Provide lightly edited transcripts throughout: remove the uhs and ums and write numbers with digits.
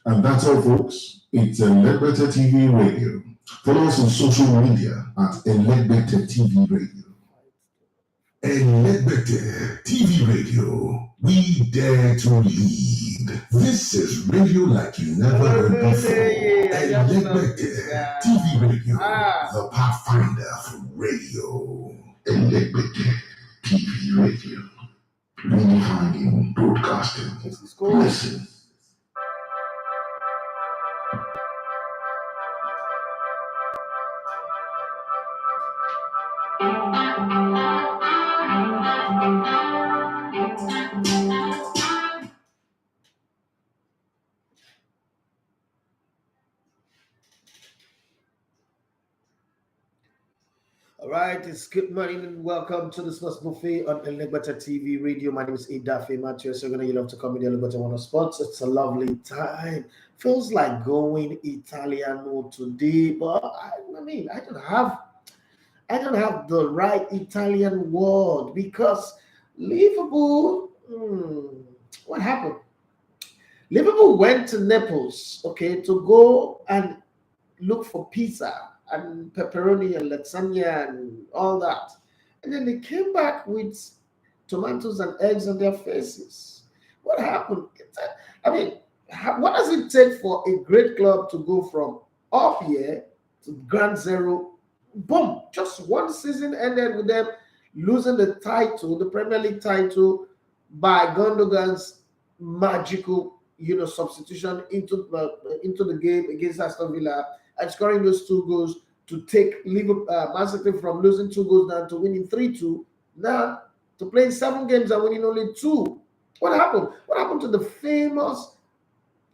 And that's all, folks. It's Legbete TV Radio. Follow us on social media at Legbete TV Radio. Legbete TV Radio. We dare to lead. This is radio like you never heard before. Legbete TV Radio. The pathfinder for radio. Legbete TV Radio. Redefining broadcasting. Listen. All right, it's good morning and welcome to the Sports Buffet on Legbete TV Radio. My name is Idafe Matthew. So you love to come with the Legbete One Sports. It's a lovely time. Feels like going Italiano today, but I don't have the right Italian word because Liverpool. What happened? Liverpool went to Naples, to go and look for pizza and pepperoni and lasagna and all that. And then they came back with tomatoes and eggs on their faces. What happened? What does it take for a great club to go from up here to ground zero? Boom! Just one season ended with them losing the title, the Premier League title, by Gundogan's magical, substitution into the game against Aston Villa and scoring those 2 goals to take Liverpool, Man City from losing 2 goals down to winning 3-2. Now to playing 7 games and winning only 2. What happened? What happened to the famous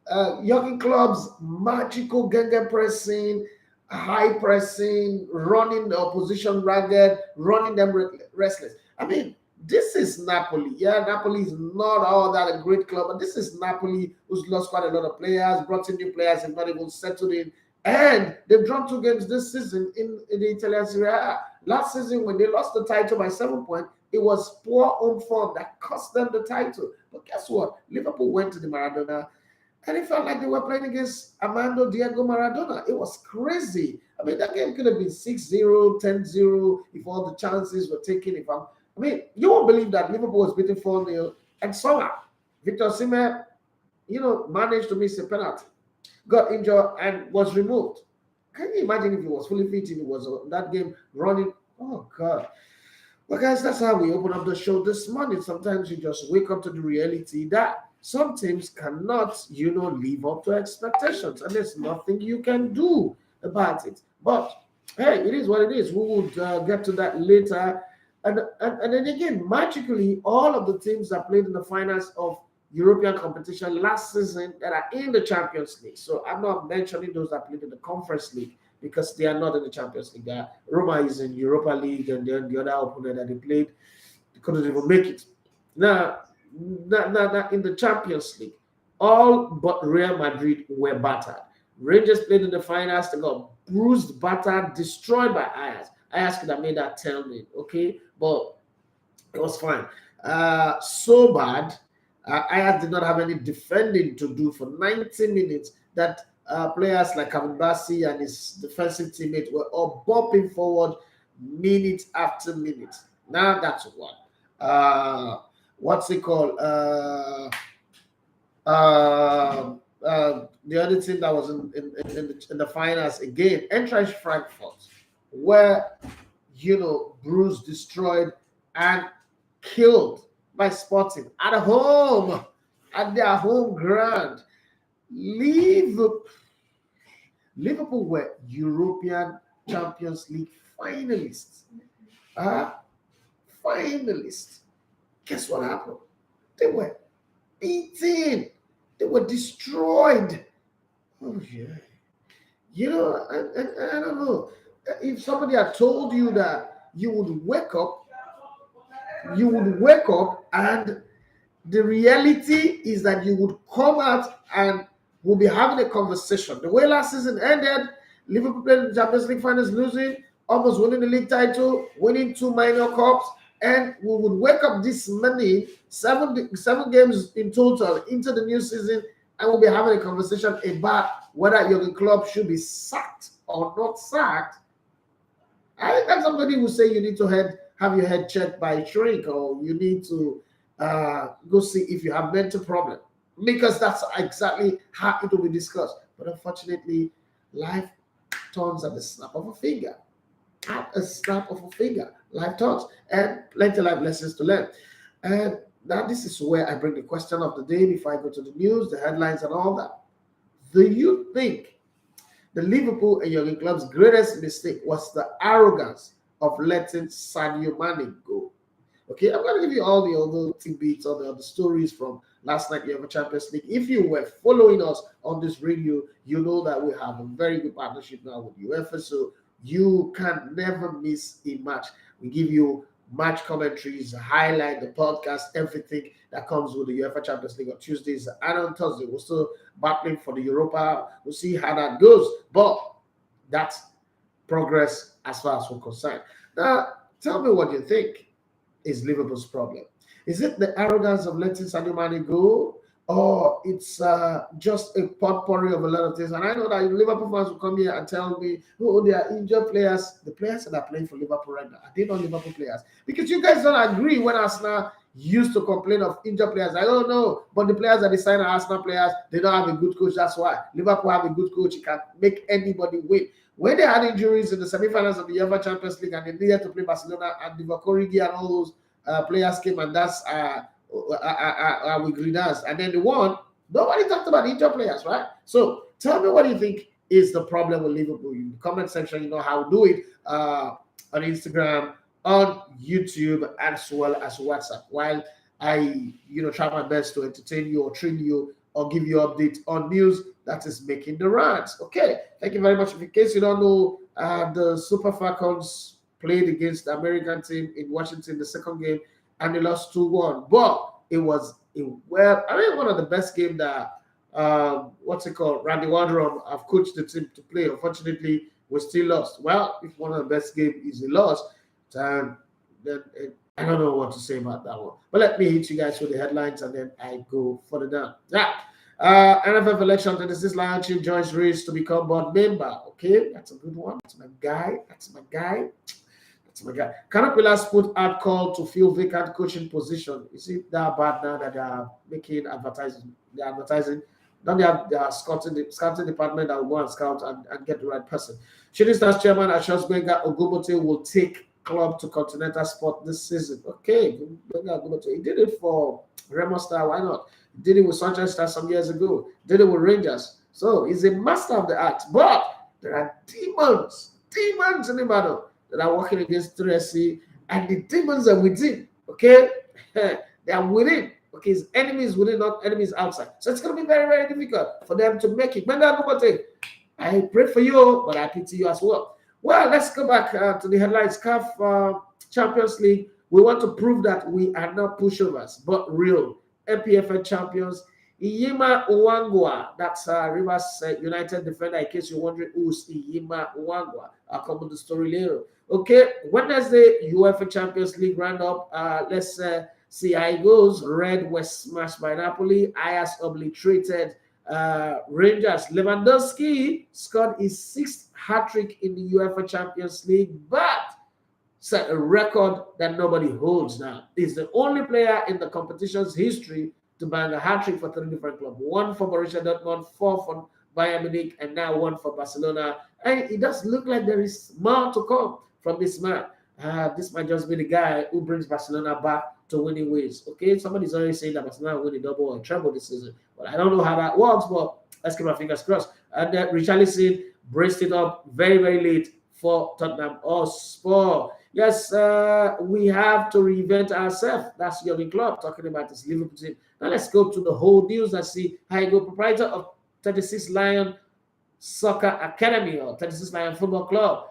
Jurgen Klopp's magical Genge pressing, high pressing, running the opposition ragged, running them restless? This is Napoli. Yeah, Napoli is not all that a great club, but this is Napoli who's lost quite a lot of players, brought in new players, and not even settled in. And they've drawn 2 games this season in the Italian Serie A. Last season, when they lost the title by 7 points, it was poor home form that cost them the title. But guess what? Liverpool went to the Maradona, and it felt like they were playing against Armando Diego Maradona. It was crazy. That game could have been 6-0, 10-0 if all the chances were taken. You won't believe that Liverpool was beating 4-0, and somehow Victor Simeone, managed to miss a penalty, got injured, and was removed. Can you imagine if he was fully fit, if he was that game running? Oh, God. Well, guys, that's how we open up the show this morning. Sometimes you just wake up to the reality that some teams cannot, live up to expectations, and there's nothing you can do about it. But, hey, it is what it is. We will get to that later. And then again, magically, all of the teams that played in the finals of European competition last season that are in the Champions League. So I'm not mentioning those that played in the Conference League because they are not in the Champions League. Roma is in Europa League, and then the other opponent that they played, they couldn't even make it. Now, in the Champions League, all but Real Madrid were battered. Rangers played in the finals. They got bruised, battered, destroyed by Ajax. Ajax could have made that tailwind, but it was fine. So bad, Ajax did not have any defending to do for 90 minutes that players like Kevin Bassey and his defensive teammates were all bopping forward minute after minute. Now that's what. What's it called? The other team that was in the finals again, Eintracht Frankfurt, were bruised, destroyed, and killed by Sporting at home, at their home ground. Liverpool were European Champions League finalists. Finalists. Guess what happened? They were beaten. They were destroyed. Oh, yeah. I don't know. If somebody had told you that you would wake up and the reality is that you would come out and we'll be having a conversation. The way last season ended, Liverpool played the Champions League finals, losing, almost winning the league title, winning 2 minor cups, and we would wake up this morning, seven games in total into the new season, and we'll be having a conversation about whether your club should be sacked or not sacked. I think that somebody will say you need to have your head checked by a shrink, or you need to go see if you have mental problem, because that's exactly how it will be discussed. But unfortunately, life turns at the snap of a finger. At a snap of a finger, life turns, and plenty of life lessons to learn. And now this is where I bring the question of the day before I go to the news, the headlines, and all that. Do you think the Liverpool and Jurgen Klopp's greatest mistake was the arrogance of letting Sadio Mane go? Okay, I'm going to give you all the other tidbits, all the other stories from last night UEFA Champions League. If you were following us on this radio, you know that we have a very good partnership now with UEFA, so you can never miss a match. We give you match commentaries, highlight, the podcast, everything that comes with the UEFA Champions League on Tuesdays and on Thursday. We're still battling for the Europa. We'll see how that goes, but that's progress as far as we're concerned. Now, tell me what you think is Liverpool's problem. Is it the arrogance of letting Sadio Mane go, or it's just a potpourri of a lot of things? And I know that Liverpool fans will come here and tell me, oh, they are injured players. The players that are playing for Liverpool right now, are they not Liverpool players? Because you guys don't agree when Arsenal used to complain of injured players. I don't know, but the players that they sign are Arsenal players. They don't have a good coach. That's why Liverpool have a good coach. He can make anybody win. When they had injuries in the semi-finals of the UEFA Champions League and they needed to play Barcelona, and the Origi and all those players came, and that's with Grinas, and then they won. Nobody talked about injured players, right? So tell me what you think is the problem with Liverpool. In the comment section, you know how to do it on Instagram, on YouTube, as well as WhatsApp. While I, try my best to entertain you or train you or give you updates on news that is making the rounds. Okay, thank you very much. In case you don't know, the Super Falcons played against the American team in Washington the second game, and they lost 2-1. But it was one of the best games that Randy Waldron have coached the team to play. Unfortunately, we still lost. Well, if one of the best games is a loss, then I don't know what to say about that one. But let me hit you guys with the headlines, and then I go further down. Yeah. NFF election 26 Lionship joins race to become board member. Okay, that's a good one. That's my guy. Canopilas put out call to fill vacant coaching position. Is it that bad now that they are making advertising? They're advertising. Don't they have their scouting department that will go and scout and get the right person? Shooting Stars chairman Ashos Gbenga Ogumote will take club to continental sport this season. Okay, he did it for Remo Star. Why not? He did it with Sunshine Stars some years ago. Did it with Rangers. So he's a master of the art. But there are demons in the battle that are working against 3SC, and the demons are within. Okay, they are within. Okay, his enemies within, not enemies outside. So it's going to be very, very difficult for them to make it. I pray for you, but I pity you as well. Well, let's go back to the headlines. CAF Champions League. We want to prove that we are not pushovers, but real. MPFL champions. Iyima Uwangwa. That's Rivers United defender. In case you're wondering who's Iyima Uwangwa, I'll come with the story later. Okay, Wednesday, UEFA Champions League roundup. Let's see how it goes. Red was smashed by Napoli. Ajax obliterated Rangers. Lewandowski scored his 6th hat-trick in the UEFA Champions League, but set a record that nobody holds now. He's the only player in the competition's history to bang a hat-trick for 3 different clubs. 1 for Borussia Dortmund, 4 for Bayern Munich, and now 1 for Barcelona. And it does look like there is more to come from this man. This might just be the guy who brings Barcelona back to winning ways. Okay, somebody's already saying that Barcelona will win a double or treble this season. But I don't know how that works, but let's keep our fingers crossed. And Richarlison braced it up very, very late for Tottenham Hotspur. Yes, we have to reinvent ourselves. That's Jurgen Klopp talking about this Liverpool team. Now let's go to the whole news and see how you go. Proprietor of 36 Lion Soccer Academy or 36 Lion Football Club,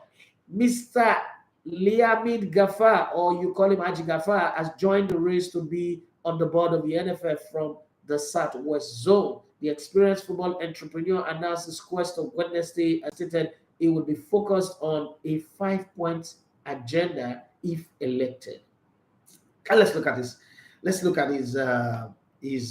Mr. Liamid Gafar, or you call him Haji Gafar, has joined the race to be on the board of the NFF from the Southwest Zone. The experienced football entrepreneur announced his quest on Wednesday and stated it would be focused on a 5-point agenda if elected. And let's look at this. Let's look at his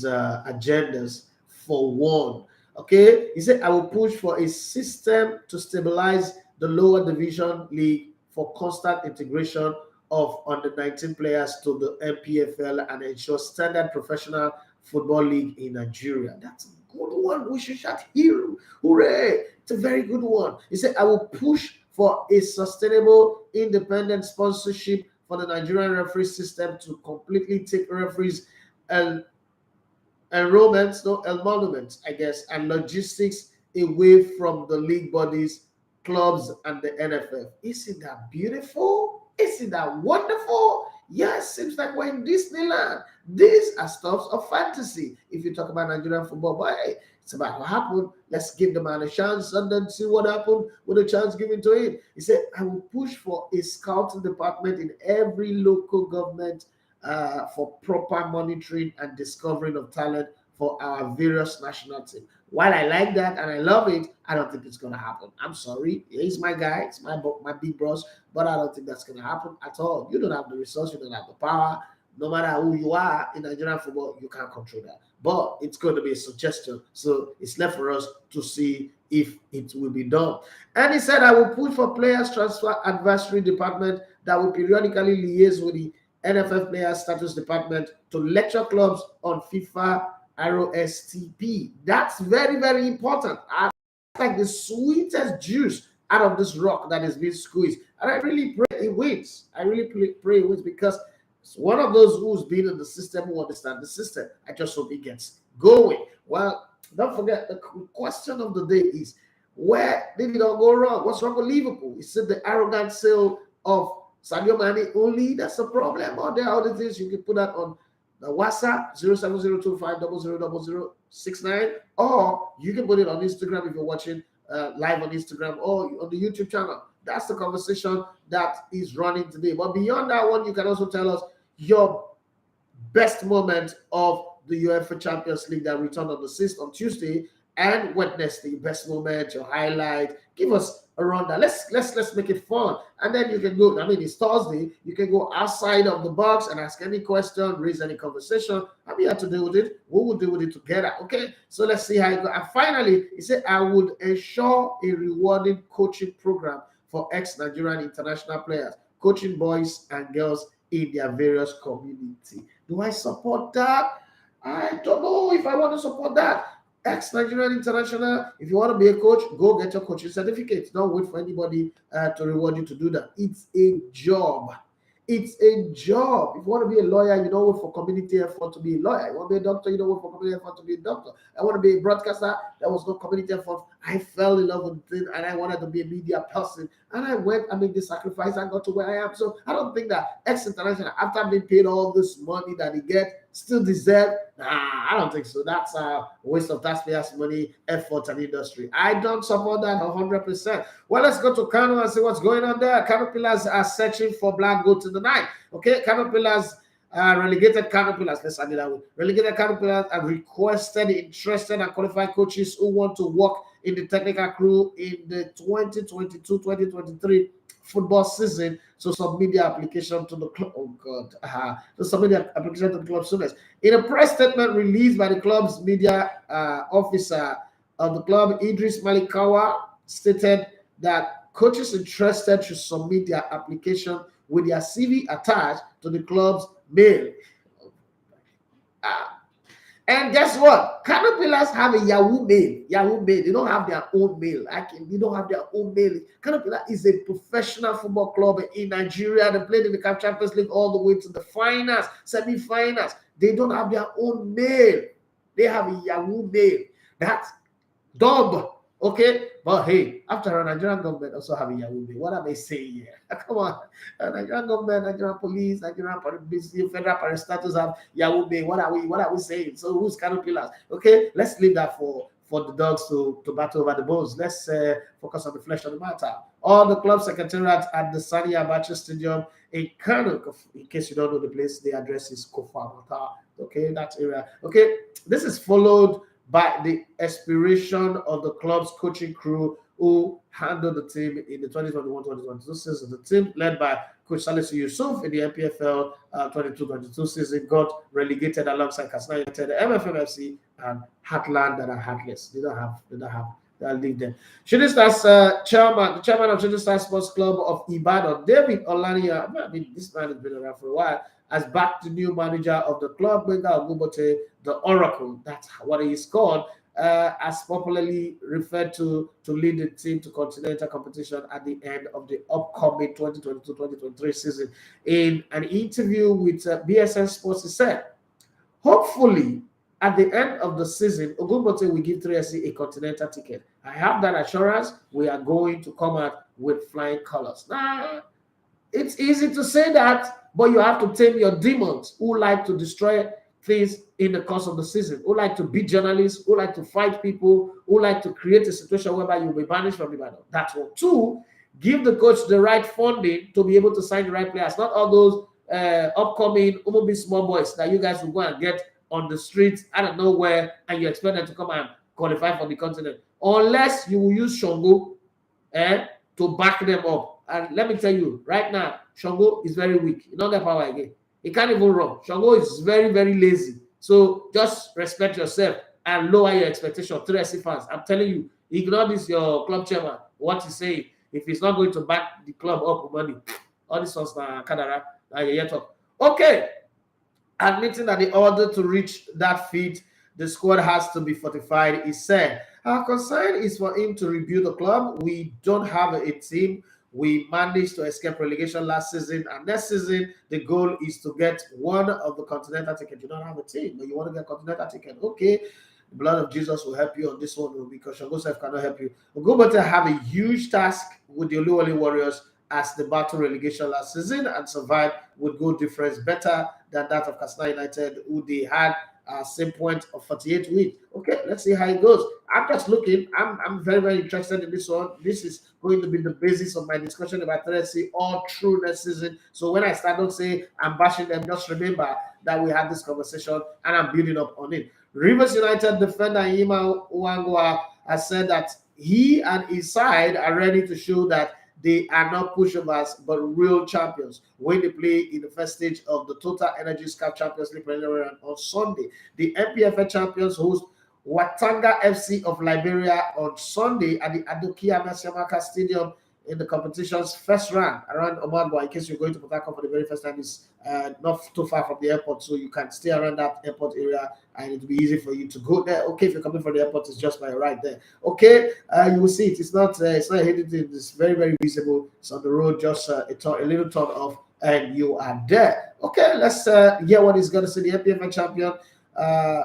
agendas for one. Okay, he said, I will push for a system to stabilize the lower division league for constant integration of under 19 players to the MPFL and ensure standard professional football league in Nigeria. That's a good one. We should shout here. Hooray! It's a very good one. He said, I will push for a sustainable independent sponsorship for the Nigerian referee system to completely take referees and enrollments, no emoluments, I guess, and logistics away from the league bodies, clubs, and the NFF. Isn't that beautiful? Isn't that wonderful? Yes, seems like we're in Disneyland. These are stuffs of fantasy. If you talk about Nigerian football, but hey, it's about to happen. Let's give the man a chance and then see what happened with a chance given to him. He said, I will push for a scouting department in every local government for proper monitoring and discovering of talent for our various national teams. While I like that and I love it, I don't think it's going to happen. I'm sorry. He's my guy. It's my big boss, but I don't think that's going to happen at all. You don't have the resource. You don't have the power. No matter who you are in Nigerian football, you can't control that. But it's going to be a suggestion. So it's left for us to see if it will be done. And he said, I will push for players transfer advisory department that will periodically liaise with the NFF Players Status Department to lecture clubs on FIFA ROSTP. That's very, very important. I like the sweetest juice out of this rock that is being squeezed. And I really pray it wins. I really pray it wins because it's one of those who's been in the system who understand the system. I just hope it gets going. Well, don't forget, the question of the day is, where did it all go wrong? What's wrong with Liverpool? Is it the arrogant sale of Sadio Mane only? That's a problem. Or there are other things. You can put that on the WhatsApp 07025000069, or you can put it on Instagram if you're watching live on Instagram or on the YouTube channel. That's the conversation that is running today. But beyond that one, you can also tell us your best moment of the UEFA Champions League that returned on the 6th on Tuesday and Wednesday. Best moment, your highlight. Give us a rundown. Let's make it fun. And then you can go, I mean, it's Thursday. You can go outside of the box and ask any question, raise any conversation. I'm here to deal with it. We will deal with it together. Okay. So let's see how it goes. And finally, he said, I would ensure a rewarding coaching program for ex-Nigerian international players, coaching boys and girls in their various community. Do I support that? I don't know if I want to support that. Ex-Nigerian international, if you want to be a coach, go get your coaching certificate. Don't wait for anybody to reward you to do that. It's a job. It's a job. If you want to be a lawyer, you don't wait for community effort to be a lawyer. You want to be a doctor, you don't wait for community effort to be a doctor. I want to be a broadcaster. There was no community effort. I fell in love with it and I wanted to be a media person. And I went, I made the sacrifice. I got to where I am. So I don't think that ex-international, after being paid all this money that he get, still deserve. Nah, I don't think so. That's a waste of taxpayers' money, effort, and industry. I don't support that 100%. Well, let's go to Kano and see what's going on there. Kano Pillars are searching for black goats in the night. Okay, Kano Pillars, relegated Kano Pillars. Let's add it that way. Relegated Kano Pillars have requested interested and qualified coaches who want to work in the technical crew in the 2022-2023 football season to submit their application to the club. Oh God, to submit their application to the club soonest. In a press statement released by the club's media officer of the club, Idris Malikawa, stated that coaches interested should submit their application with their CV attached to the club's mail. And guess what? Kano Pillars have a Yahoo mail. Yahoo mail. They don't have their own mail. They don't have their own mail. Kano Pillars is a professional football club in Nigeria. They played in the CAF Champions League all the way to the finals, semi-finals. They don't have their own mail. They have a Yahoo mail. That's dumb. Okay? But hey, after a Nigerian government also have a Yahoo mail. What am I saying here? Come on. Nigerian government, Nigerian police, Nigerian federal parastatals have Yahoo mail. What are we saying? So who's Kano Pillars? Okay, let's leave that for the dogs to battle over the bones. Let's focus on the flesh of the matter. All the club secretariats at the Sani Abacha Stadium in Kano, in case you don't know the place, the address is Kofamata. Okay, that area. Okay, this is followed by the expiration of the club's coaching crew who handled the team in the 2021-2022 season. The team led by Coach Salisu Yusuf in the MPFL 22-22 season got relegated alongside Katsina United, the MFMFC, and Heartland that are heartless. They don't have. I'll leave them. Shooting Stars the chairman of Shooting Stars Sports Club of Ibadan, David Olania. I mean, this man has been around for a while. Has backed the new manager of the club, Benga Ogubote, the Oracle. That's what he is called. As popularly referred to lead the team to continental competition at the end of the upcoming 2022-2023 season. In an interview with BSN Sports, he said, hopefully, at the end of the season, Ogunbote will give 3SC a continental ticket. I have that assurance. We are going to come out with flying colors. Now, it's easy to say that, but you have to tame your demons who like to destroy things in the course of the season, who like to beat journalists, who like to fight people, who like to create a situation whereby you'll be banished from the battle. That's one. Two, give the coach the right funding to be able to sign the right players. Not all those upcoming, small boys that you guys will go and get on the streets out of nowhere and you expect them to come and qualify for the continent. Unless you will use Shango to back them up. And let me tell you, right now, Shango is very weak. He don't have power again. He can't even run. Shango is very, very lazy. So just respect yourself and lower your expectation. 3SC fans, I'm telling you, ignore this, your club chairman, what he's saying. If he's not going to back the club up with money, all these ones are Kadara, yet up. Okay. Admitting that in order to reach that feat, the squad has to be fortified, he said. Our concern is for him to rebuild the club. We don't have a team. We managed to escape relegation last season, and next season, the goal is to get one of the continental tickets. You don't have a team, but you want to get a continental ticket. Okay, the blood of Jesus will help you on this one because Shagosef cannot help you. Ogunbote have a huge task with the Oluwole Warriors as they battle relegation last season and survived with goal difference better than that of Katsina United, who they had same point of 48 wins. Okay, let's see how it goes. I'm just looking. I'm very, very interested in this one. This is going to be the basis of my discussion about 3SC all through next season. So when I start to say I'm bashing them, just remember that we had this conversation and I'm building up on it. Rivers United defender Ima Uangwa has said that he and his side are ready to show that they are not pushovers, but real champions when they play in the first stage of the Total Energy Cup Champions League preliminary round on Sunday. The MPFL champions host Watanga FC of Liberia on Sunday at the Adokia Masiamaka Stadium in the competition's first round around Omagwa. In case you're going to Port Harcourt for the very first time, it's not too far from the airport, so you can stay around that airport area and it'll be easy for you to go there. Okay, if you're coming from the airport, it's just by right there. Okay, you will see it. It's not hidden. It's very, very visible. It's on the road, just a little turn off, and you are there. Okay, let's hear what he's going to say. The MPFL champion,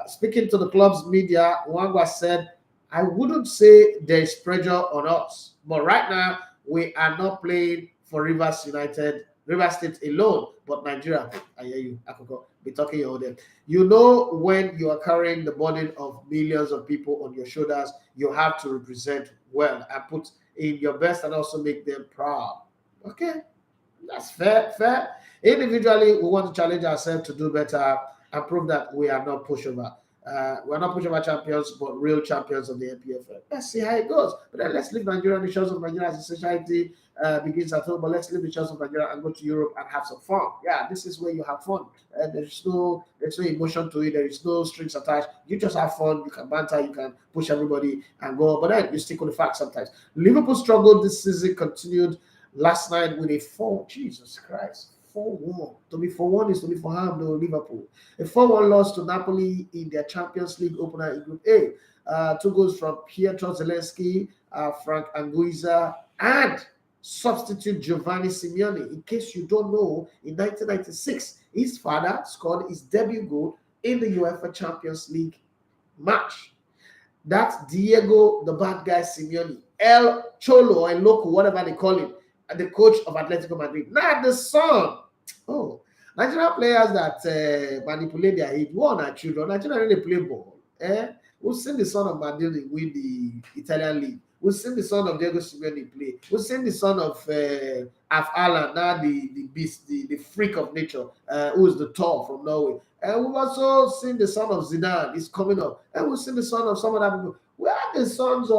speaking to the club's media, Wangwa said, "I wouldn't say there is pressure on us, but right now we are not playing for Rivers State alone, but Nigeria." I hear you, Akoko. Be talking your own. You know, when you are carrying the burden of millions of people on your shoulders, you have to represent well and put in your best and also make them proud. Okay, that's fair. Individually, we want to challenge ourselves to do better and prove that we are not pushover. We're not pushover champions, but real champions of the MPFL. Let's see how it goes. But then let's leave Nigeria. The shores of Nigeria as a society begins at home. But let's leave the shores of Nigeria and go to Europe and have some fun. Yeah, this is where you have fun. There's no emotion to it. There is no strings attached. You just have fun. You can banter. You can push everybody and go. But then you stick with the facts sometimes. Liverpool struggled this season. Continued last night with a 4. Jesus Christ. 4-1. To be 4-1 is to be for harm, though, Liverpool. A 4-1 loss to Napoli in their Champions League opener in Group A. 2 goals from Piotr Zielinski, Franck Anguissa, and substitute Giovanni Simeone. In case you don't know, in 1996, his father scored his debut goal in the UEFA Champions League match. That's Diego, the bad guy Simeone. El Cholo, or El Loco, whatever they call him, the coach of Atletico Madrid. Now the son. Oh, Nigerian players that manipulate their age, one are children. Nigeria really play ball. We've seen the son of Maldini win the Italian league. We've seen the son of Diego Simeone play. We've seen the son of Alan, now the beast, the freak of nature, who is the Thor from Norway. And we've also seen the son of Zidane is coming up. And we've seen the son of some other people. We are the sons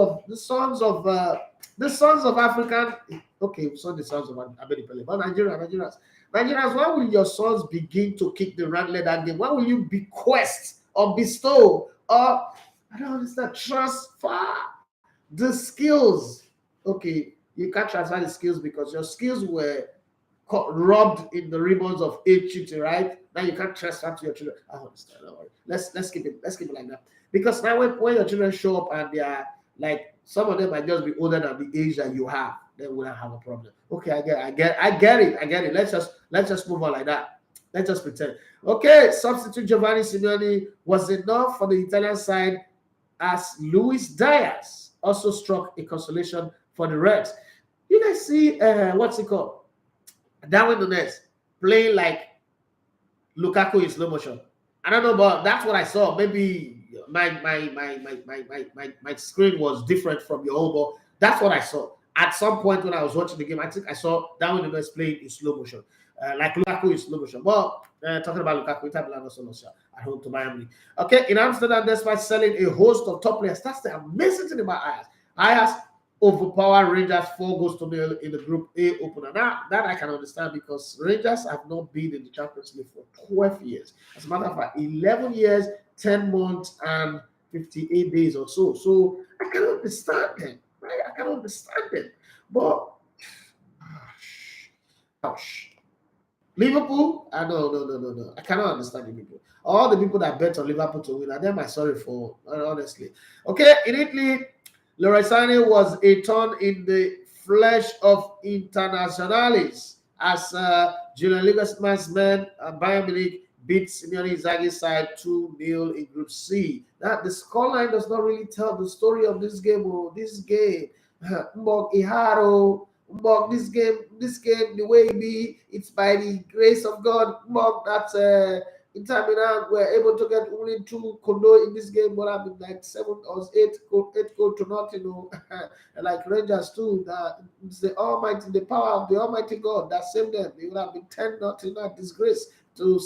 of The sons of African, okay, so the sons of Abedi, but Nigerians, when will your sons begin to kick the red that game? When will you bequest or bestow or, I don't understand, transfer the skills? Okay, you can't transfer the skills because your skills were rubbed in the ribbons of age shooting, right? Now you can't transfer to your children. I understand. Don't worry. Let's keep it like that. Because now when your children show up and they are like, some of them might just be older than the age that you have, then we don't have a problem. Okay, I get it. Let's just move on like that. Let's just pretend. Okay, substitute Giovanni Simeone was enough for the Italian side as Luiz Diaz also struck a consolation for the Reds. You guys see what's it called? Darwin Nunes playing like Lukaku in slow motion. I don't know, but that's what I saw. Maybe my screen was different from your own, but that's what I saw. At some point when I was watching the game, I think I saw Darwin Nunes playing in slow motion, like Lukaku in slow motion. Well, talking about Lukaku, at home to Bayern Munich. Okay, in Amsterdam, despite selling a host of top players, that's the amazing thing about Ajax. Ajax overpowered Rangers 4-0 in the Group A opener. Now, that I can understand because Rangers have not been in the Champions League for 12 years. As a matter of fact, 11 years, 10 months, and 58 days or so. So I cannot understand them. Right? I cannot understand them. But, Liverpool? No. I cannot understand Liverpool. All the people that bet on Liverpool to win, and them I'm sorry for, honestly. Okay, in Italy, Leroy Sane was a thorn in the flesh of Internazionale as Julian Naggelsman's men Bayern Munich beat Simione Inzaghi's side 2-0 in Group C. Now, the scoreline does not really tell the story of this game. This game, this game, the way it be, it's by the grace of God. That Inter Milan were able to get only 2 kondo in this game, but I've been like 7 or 8 goal to nothing. Like Rangers too. It's the Almighty, the power of the Almighty God that saved them. They would have been 10-0, not disgrace to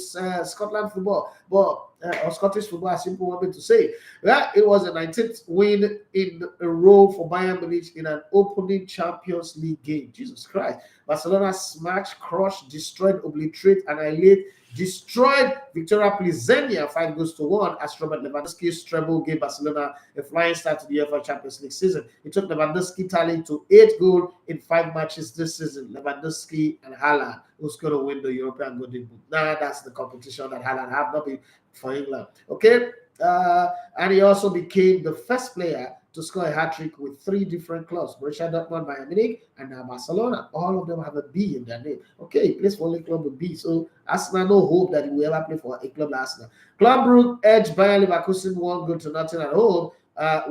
Scotland football, but or Scottish football, as people want me to say. Well, it was a 19th win in a row for Bayern Munich in an opening Champions League game. Jesus Christ. Barcelona smashed, crushed, destroyed, obliterate, annihilate, destroyed Victoria Plzen 5-1 as Robert Lewandowski's treble gave Barcelona a flying start to the UEFA Champions League season. It took Lewandowski tally to 8 goals in 5 matches this season. Lewandowski and Haaland, who's going to win the European Golden Boot. Now that's the competition that Haaland have not been for England. Okay, and he also became the first player to score a hat-trick with 3 different clubs: Borussia Dortmund, Bayern Munich, and now Barcelona. All of them have a B in their name. Okay, he plays for only club with B, so Arsenal no hope that he will ever play for a club like Arsenal. Club Brugge edged Bayern Leverkusen 1-0 at home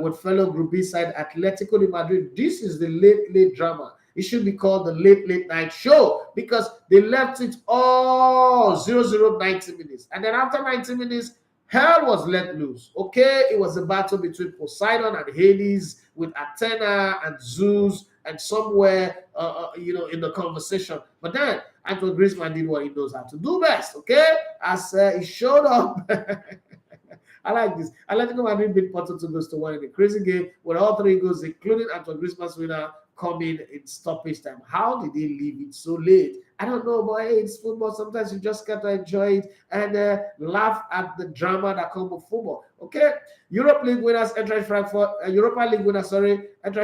with fellow Group B side Atletico de Madrid. This is the late drama. It should be called the late night show because they left it all 0-0 90 minutes. And then after 90 minutes, hell was let loose. Okay, it was a battle between Poseidon and Hades with Athena and Zeus and somewhere, in the conversation. But then Antoine Griezmann did what he knows how to do best. Okay, as he showed up. I like this. Atletico Madrid beat Porto 2-1 in a crazy game with all 3 goals, including Antoine Griezmann's winner, coming in stoppage time. How did they leave it so late? I don't know, but hey, it's football. Sometimes you just got to enjoy it and laugh at the drama that comes with football. Okay, Europa League winners Eintracht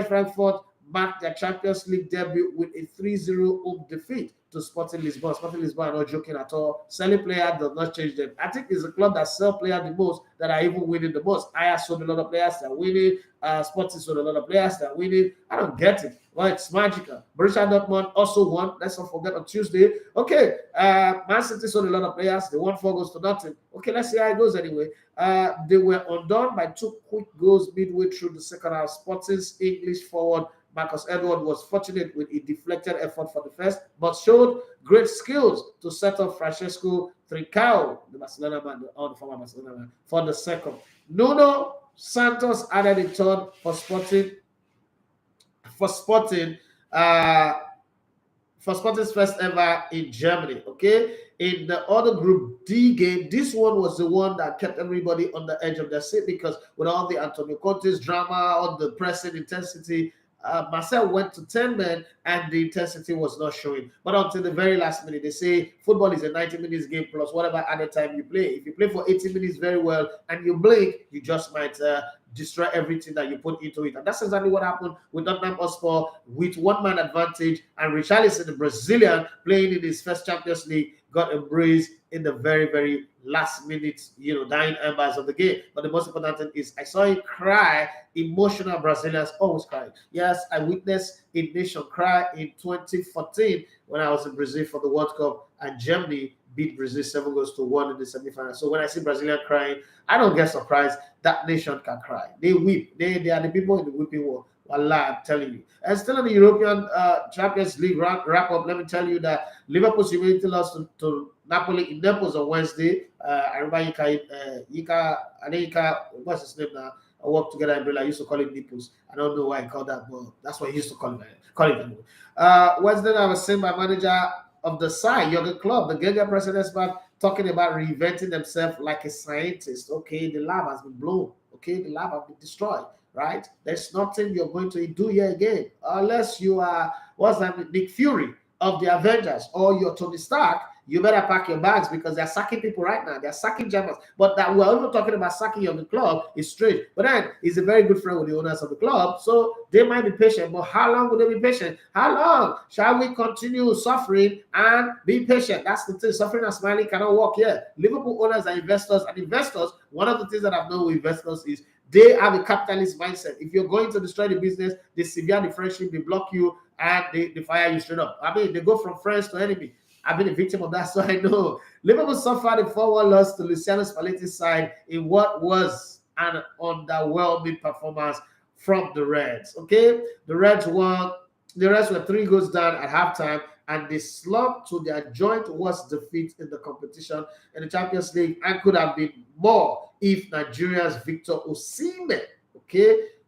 Frankfurt marked their Champions League debut with a 3-0 home defeat to Sporting Lisbon. Sporting Lisbon are not joking at all. Selling player does not change them. I think it's a club that sell players the most that are even winning the most. Ajax sold a lot of players that are winning. Sporting sold a lot of players that are winning. I don't get it. Well, it's magical. Borussia Dortmund also won. Let's not forget on Tuesday. Okay, Man City sold a lot of players. They won 4-0. Okay, let's see how it goes anyway. They were undone by 2 quick goals midway through the second half. Sporting's English forward Marcus Edward was fortunate with a deflected effort for the first, but showed great skills to set up Francesco Trincao, the Barcelona man, the former Barcelona man, for the second. Nuno Santos added a third for Sporting. For Sporting's first ever in Germany. Okay, in the other Group D game, this one was the one that kept everybody on the edge of their seat because with all the Antonio Conte's drama, all the pressing intensity, Marcel went to 10 men and the intensity was not showing. But until the very last minute, they say football is a 90 minutes game plus whatever other time you play. If you play for 80 minutes very well and you blink, you just might destroy everything that you put into it. And that's exactly what happened with Tottenham Hotspur with one-man advantage, and Richarlison, the Brazilian, playing in his first Champions League, got embraced in the very, very last minute, dying embers of the game. But the most important thing is I saw him cry. Emotional Brazilians always cry. Yes, I witnessed a nation cry in 2014 when I was in Brazil for the World Cup, and Germany beat Brazil 7-1 in the semifinal. So when I see Brazilian crying, I don't get surprised. That nation can cry. They weep. They are the people in the weeping wall. Allah, I'm telling you. And still in the European Champions League wrap up, let me tell you that Liverpool's humility lost to Napoli in Naples on Wednesday. I remember Ika, what's his name now? I work together in Brazil. I used to call it Naples. I don't know why I called that, but that's what he used to call it. Wednesday, I was seen by manager of the side, Jurgen Klopp, the Gega president's back, talking about reinventing themselves like a scientist. Okay, the lab has been blown. Okay, the lab has been destroyed. Right? There's nothing you're going to do here again, unless you are Nick Fury of the Avengers or you're Tony Stark. You better pack your bags because they're sacking people right now. They're sacking Germans. But that we're even talking about sacking of the club is strange. But then he's a very good friend with the owners of the club, so they might be patient. But how long will they be patient? How long shall we continue suffering and be patient? That's the thing. Suffering and smiling cannot work here. Liverpool owners are investors, and investors, one of the things that I've known with investors is they have a capitalist mindset. If you're going to destroy the business, they sever the friendship, they block you, and they fire you straight up. I mean, they go from friends to enemy. I've been a victim of that, so I know. Liverpool suffered a 4-1 loss to Luciano Spalletti's side in what was an underwhelming performance from the Reds. Okay, the Reds won. The Reds were 3 goals down at halftime, and they slumped to their joint worst defeat in the competition in the Champions League, and could have been more if Nigeria's Victor Osimhen,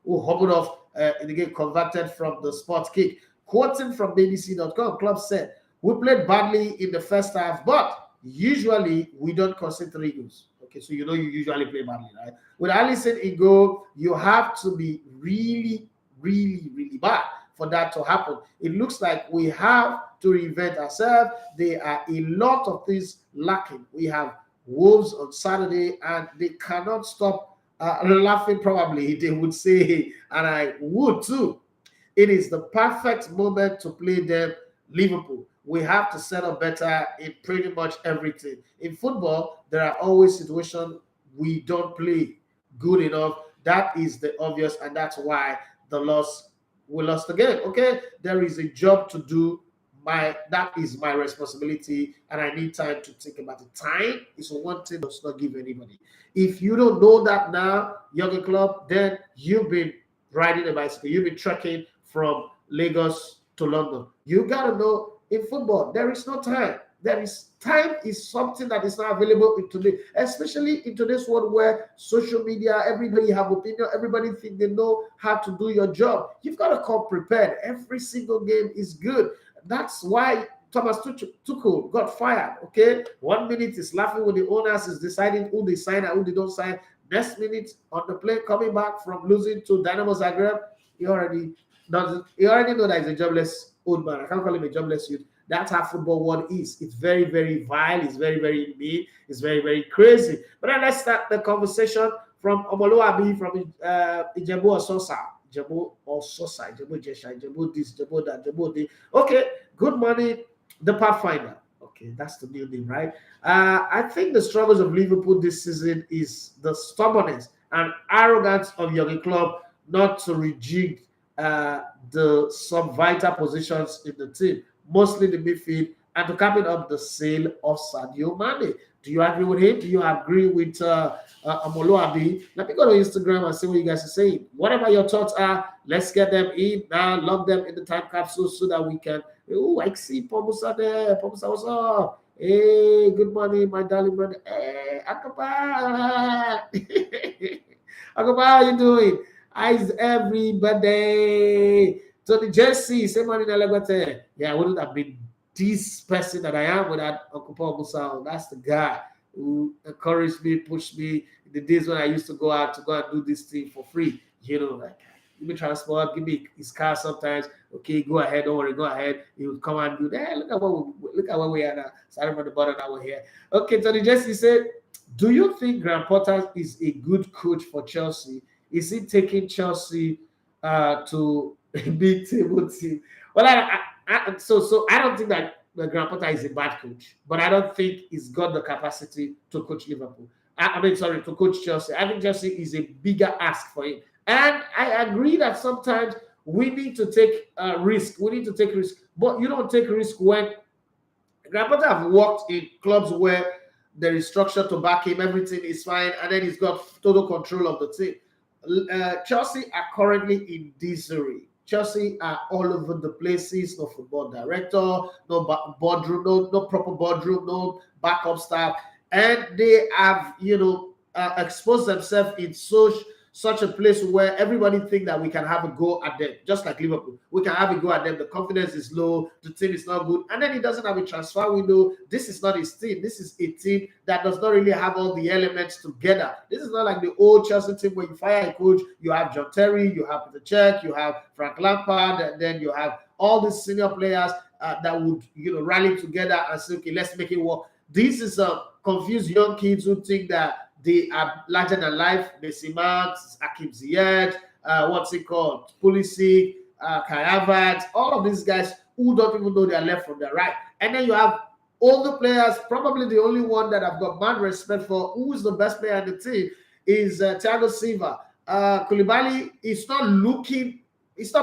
who hobbled off in the game, converted from the spot kick. Quoting from BBC.com, club said, "We played badly in the first half, but usually we don't concede 3 goals." Okay, so you usually play badly, right? With Alisson in goal, you have to be really, really, really bad for that to happen. It looks like we have to reinvent ourselves. There are a lot of things lacking. We have Wolves on Saturday, and they cannot stop laughing, probably, they would say, and I would too. It is the perfect moment to play them, Liverpool. We have to set up better in pretty much everything. In football, there are always situations we don't play good enough. That is the obvious, and that's why we lost again. Okay, there is a job to do. That is my responsibility, and I need time to think about it. Time is one thing that's not give anybody. If you don't know that now, Jurgen Klopp, then you've been riding a bicycle. You've been trekking from Lagos to London. You gotta know, in football, there is no time. Time is something that is not available in today, especially in today's world where social media, everybody have opinion, everybody think they know how to do your job. You've got to come prepared. Every single game is good. That's why Thomas Tuchel got fired. Okay, 1 minute is laughing with the owners, is deciding who they sign and who they don't sign. Next minute on the plane, coming back from losing to Dynamo Zagreb, he already know that he's a jobless old man. I can't call him a jobless youth. That's how football world is. It's very, very vile. It's very, very mean. It's very, very crazy. But then let's start the conversation from Omoluabi, from Ijebu Ososa. Ijebu Ososa, Ijebu Jesha, Ijebu this, Ijebu that, Ijebu this. Okay, good morning, the Pathfinder. Okay, that's the new name, right? I think the struggles of Liverpool this season is the stubbornness and arrogance of Jurgen Klopp not to rejig the some vital positions in the team, mostly the midfield, and to cap it up, the sale of Sadio Mane. Do you agree with him? Do you agree with Omoluabi? Let me go to Instagram and see what you guys are saying. Whatever your thoughts are, let's get them in now. Lock them in the time capsule so that we can. Oh, I see Pomusa there. Pomusa, what's up? Hey, good morning, my darling brother. Hey, Akaba. Akaba, how you doing? How's everybody? So the Jesse, Simione Inzaghi. Yeah, I wouldn't have been this person that I am without Uncle Paul Musa. That's the guy who encouraged me, pushed me in the days when I used to go out to go and do this thing for free. Like give me transport, give me his car sometimes. Okay, go ahead, don't worry, go ahead. He would come and do that. Look at what we are now. Starting from the bottom, now we're here. Okay, Tony Jesse said, do you think Graham Potter is a good coach for Chelsea? Is he taking Chelsea to a big table team? Well, so I don't think that Graham Potter is a bad coach, but I don't think he's got the capacity to coach Liverpool. To coach Chelsea. I think Chelsea is a bigger ask for him. And I agree that sometimes we need to take risk. We need to take risk. But you don't take risk when Graham Potter have worked in clubs where there is structure to back him, everything is fine, and then he's got total control of the team. Chelsea are currently in disarray. Chelsea are all over the places. No football director, no boardroom, no proper boardroom, no backup staff, and they have exposed themselves in such a place where everybody think that we can have a go at them, just like Liverpool. We can have a go at them. The confidence is low. The team is not good. And then he doesn't have a transfer window. This is not his team. This is a team that does not really have all the elements together. This is not like the old Chelsea team where you fire a coach, you have John Terry, you have Peter Cech, you have Frank Lampard, and then you have all these senior players that would rally together and say, okay, let's make it work. This is confused young kids who think that they are larger than life. Messi Max, Akim Ziyech, Pulisic, Kai Havertz, all of these guys who don't even know their left from their right. And then you have older players, probably the only one that I've got mad respect for, who is the best player in the team, is Thiago Silva. Koulibaly is not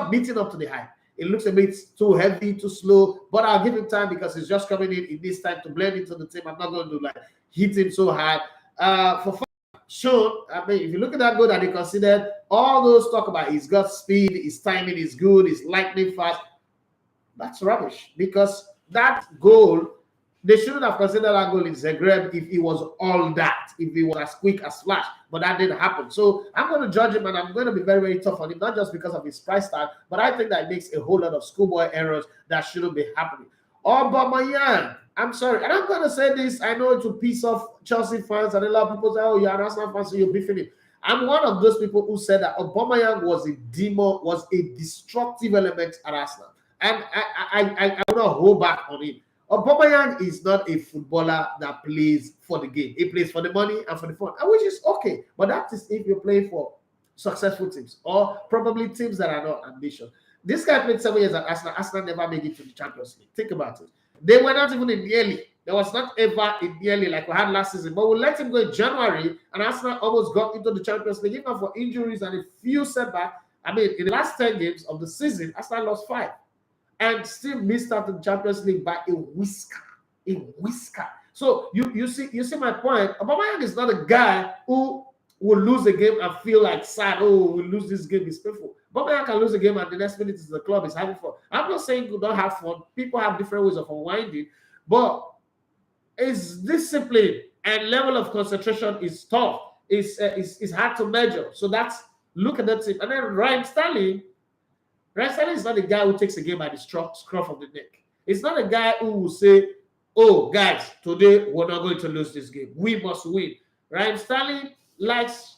meeting up to the hype. It looks a bit too heavy, too slow, but I'll give him time because he's just coming in this time to blend into the team. I'm not going to hit him so hard. For Sean, if you look at that goal that he considered, all those talk about he's got speed, his timing is good, he's lightning fast. That's rubbish because that goal, they shouldn't have considered that goal in Zagreb if it was all that, if it was as quick as flash, but that didn't happen. So I'm going to judge him and I'm going to be very, very tough on him, not just because of his price tag, but I think that it makes a whole lot of schoolboy errors that shouldn't be happening. Aubameyang, I'm sorry, and I'm going to say this. I know it will piss off Chelsea fans, and a lot of people say, "Oh, you're an Arsenal fan, so you're beefing him." I'm one of those people who said that Aubameyang was a destructive element at Arsenal, and I will not hold back on him. Aubameyang is not a footballer that plays for the game. He plays for the money and for the fun, which is okay. But that is if you play for successful teams or probably teams that are not ambitious. This guy played 7 years at Arsenal. Arsenal never made it to the Champions League. Think about it. They were not even in nearly. There was not ever in nearly like we had last season. But we let him go in January, and Arsenal almost got into the Champions League, even for injuries and a few setbacks. I mean, in the last 10 games of the season, Arsenal lost 5 and still missed out the Champions League by a whisker. A whisker. So you see my point. Aubameyang is not a guy who will lose a game and feel like sad. Oh, we lose this game, it's painful. Aubameyang can lose a game and the next minute is the club is having fun. I'm not saying you don't have fun. People have different ways of unwinding, but it's discipline and level of concentration is tough. It's hard to measure. So look at that team. And then Raheem Sterling is not a guy who takes a game by the scruff of the neck. It's not a guy who will say, "Oh, guys, today we're not going to lose this game. We must win." Raheem Sterling likes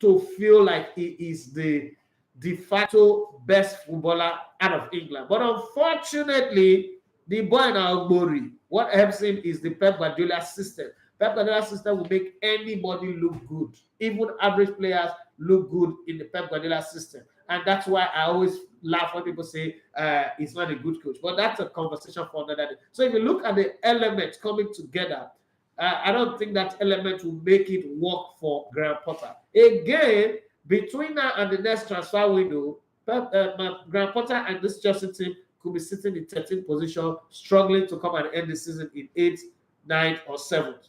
to feel like he is the de facto best footballer out of England. But unfortunately, the boy now Mori, what helps him is the Pep Guardiola system. Pep Guardiola system will make anybody look good. Even average players look good in the Pep Guardiola system. And that's why I always laugh when people say he's not a good coach. But that's a conversation for another day. So if you look at the elements coming together, I don't think that element will make it work for Graham Potter. Again, between now and the next transfer window, Graham Potter and this Chelsea team could be sitting in 13th position, struggling to come and end the season in 8th, 9th, or 7th.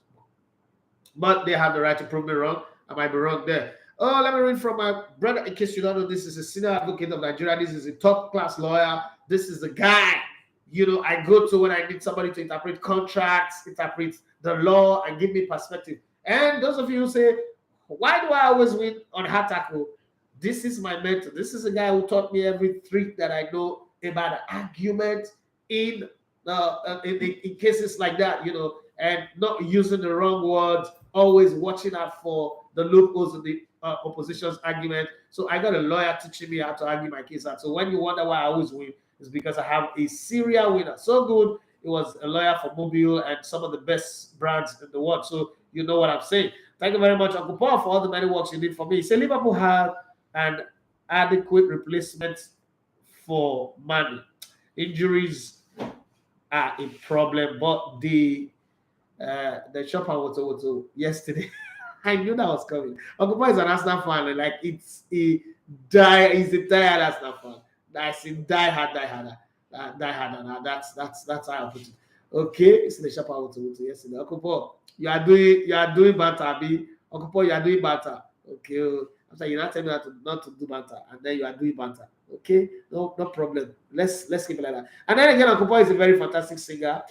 But they have the right to prove me wrong. I might be wrong there. Oh, let me read from my brother. In case you don't know, this is a senior advocate of Nigeria. This is a top-class lawyer. This is the guy, I go to when I need somebody to interpret contracts, interpret the law, and give me perspective. And those of you who say, why do I always win on Hattrick? This is my mentor. This is a guy who taught me every trick that I know about the argument in cases like that, and not using the wrong words, always watching out for the loopholes in the opposition's argument. So I got a lawyer teaching me how to argue my case out. So when you wonder why I always win, it's because I have a serial winner. So good. It was a lawyer for Mobile and some of the best brands in the world. So you know what I'm saying. Thank you very much, Uncle Paul, for all the many works you did for me. Say Liverpool have an adequate replacement for money. Injuries are a problem, but the shopper was yesterday. I knew that was coming. Uncle Paul is an Arsenal fan, like he's a diehard Arsenal fan. That's a diehard. That's how I put it. Okay, it's the shopper was yesterday. Uncle Paul, you are doing banter, Abi. Uncle Paul, you are doing banter. Okay. After you not tell me not to do banter, and then you are doing banter. Okay, no problem. Let's keep it like that. And then again, Uncle Paul is a very fantastic singer.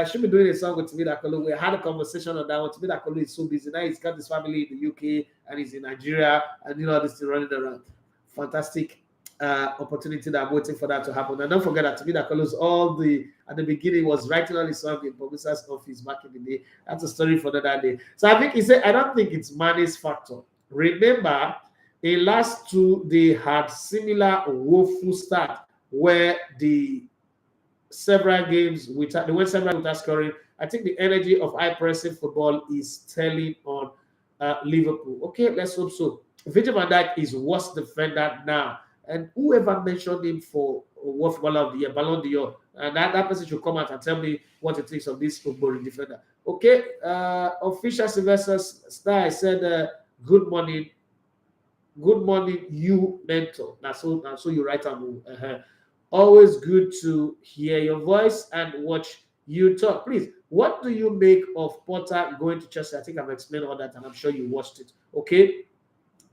Should be doing a song with Timida Kolo. We had a conversation on that one. Timida Kolo is so busy now. He's got his family in the UK and he's in Nigeria, and this thing running around. Fantastic opportunity that I'm waiting for that to happen. And don't forget that Timida Kolo's at the beginning was writing all his song in Publisa's office back in the day. That's a story for another day. So I think he said, I don't think it's money's factor. Remember, in last two, they had similar woeful start where the several games they went several without scoring. I think the energy of high pressing football is telling on Liverpool. Okay, let's hope so. Virgil van Dijk is worst defender now, and whoever mentioned him for World Footballer of the Year, Ballon d'Or, and that person should come out and tell me what he thinks of this footballing defender. Okay, official Sylvester Star said. Good morning, you mentor. That's so you write on. Always good to hear your voice and watch you talk. Please, what do you make of Potter going to Chelsea? I think I've explained all that, and I'm sure you watched it. Okay,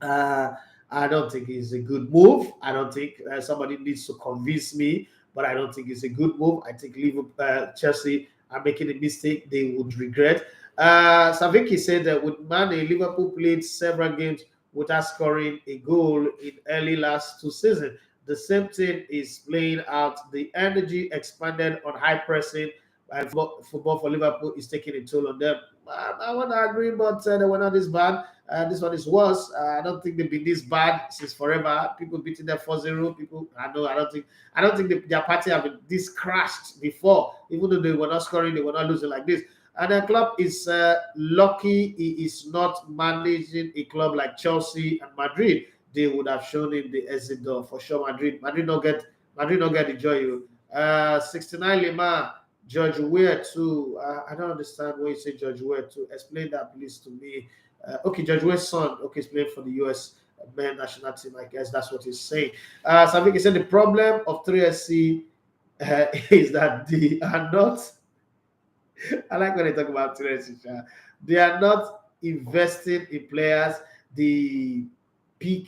I don't think it's a good move. I don't think somebody needs to convince me, but I don't think it's a good move. I think Chelsea are making a mistake they would regret. Saviki said that with Mane, Liverpool played several games without scoring a goal in early last two seasons. The same thing is playing out. The energy expanded on high pressing, and football for Liverpool is taking a toll on them. I want to agree, but they were not this bad. This one is worse. I don't think they've been this bad since forever. People beating them 4-0. I don't think their party have been this crashed before. Even though they were not scoring, they were not losing like this. And the club is lucky he is not managing a club like Chelsea and Madrid. They would have shown him the exit door for sure. Madrid not get the joy. 69 Lima, George Weah too. I don't understand when you say George Weah too. Explain that please to me. Okay, George Weah's son. Okay, he's playing for the US men national team. I guess that's what he's saying. So I think he said the problem of 3SC is that they are not. I like when they talk about 3SC. They are not investing in players. The peak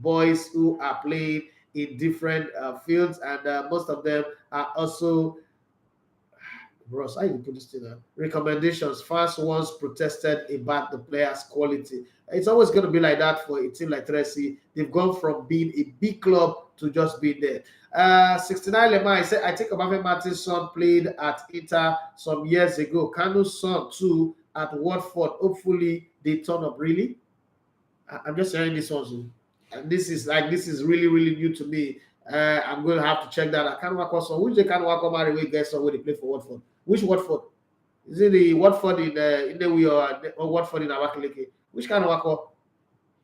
boys who are playing in different fields, and most of them are also Ross, how you put this thing? Recommendations. Fans once protested about the players' quality. It's always going to be like that for a team like 3SC. They've gone from being a big club to just being there. 69 Lema, I said, I think Obafemi Martin's son played at Inter some years ago. Kanu's son too at Watford. Hopefully they turn up. Really? I'm just hearing this one. And this is really, really new to me. I'm going to have to check that. I can't work on which they can't work on my way guess where they play for Watford. Which Watford? Is it the Watford in the or Watford in Abakaliki? Which kind of work?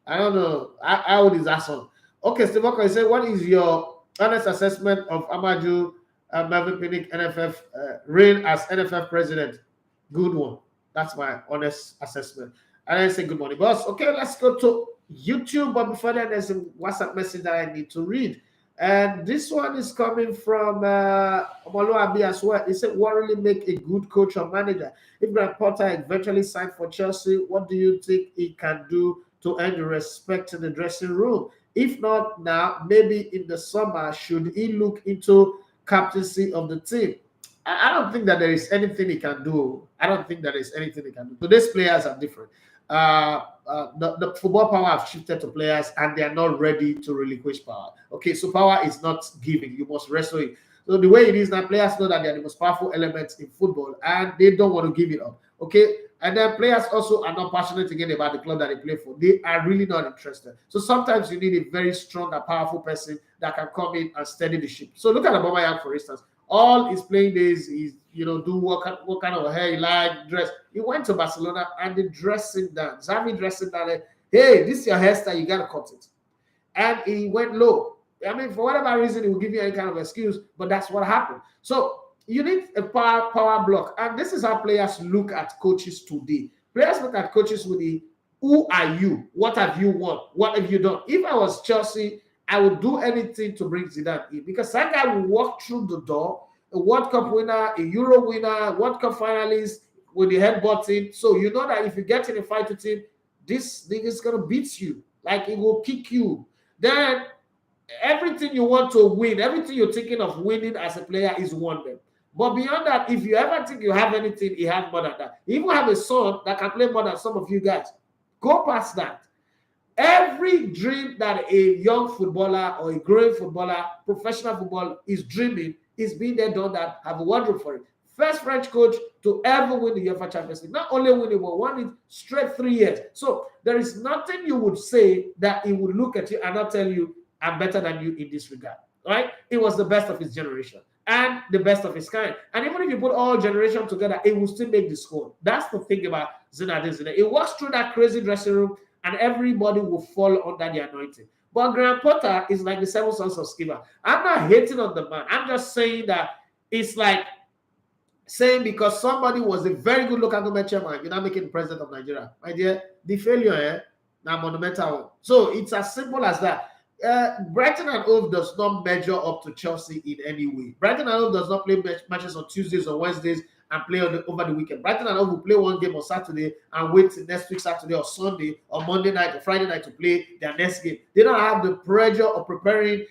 I don't know. How old is that son? Okay, Steve Walker, said, what is your honest assessment of Amadou Melvin Pinnick NFF reign as NFF president? Good one. That's my honest assessment. And I say good morning, boss. Okay, let's go to YouTube. But before that, there's a WhatsApp message that I need to read. And this one is coming from Omoluabi as well. He said, what really make a good coach or manager? If Graham Potter eventually signed for Chelsea, what do you think he can do to earn the respect in the dressing room? If not now, maybe in the summer, should he look into captaincy of the team? I don't think that there is anything he can do. Today's players are different. The football power have shifted to players and they are not ready to relinquish power. Okay, so power is not giving. You must wrestle it. So the way it is now, players know that they are the most powerful elements in football and they don't want to give it up. Okay, And then players also are not passionate again about the club that they play for. They are really not interested. So sometimes you need a very strong and powerful person that can come in and steady the ship. So look at Aubameyang, for instance. All his playing days is, do what kind of hair he like, dress. He went to Barcelona and they dressed him down. Xavi dressed him down. Hey, this is your hairstyle, you got to cut it. And he went low. I mean, for whatever reason, he will give you any kind of excuse, but that's what happened. So you need a power block. And this is how players look at coaches today. Players look at coaches with the, who are you? What have you won? What have you done? If I was Chelsea, I would do anything to bring Zidane in, because that guy will walk through the door, a World Cup winner, a Euro winner, World Cup finalist with the headbutting. So you know that if you get in a fight with him, this thing is going to beat you. Like, it will kick you. Then everything you want to win, everything you're thinking of winning as a player is won then. But beyond that, if you ever think you have anything, he has more than that. He even have a son that can play more than some of you guys. Go past that. Every dream that a young footballer or a growing footballer, professional football is dreaming is being there, done that, have a wardrobe for it. First French coach to ever win the UEFA Champions League. Not only win it, but won it straight 3 years. So there is nothing you would say that he would look at you and not tell you, I'm better than you in this regard. Right? It was the best of his generation and the best of his kind. And even if you put all generations together, it will still make the score. That's the thing about Zinedine Zidane. It walks through that crazy dressing room and everybody will fall under the anointing. But Graham Potter is like the seven sons of Sceva. I'm not hating on the man. I'm just saying that it's like saying because somebody was a very good local government chairman, you're not making the president of Nigeria. My dear, the failure, now monumental one. So it's as simple as that. Brighton and Hove does not measure up to Chelsea in any way. Brighton and Hove does not play matches on Tuesdays or Wednesdays and play over the weekend. Brighton and Hove will play one game on Saturday and wait till next week Saturday or Sunday or Monday night or Friday night to play their next game. They don't have the pressure of preparing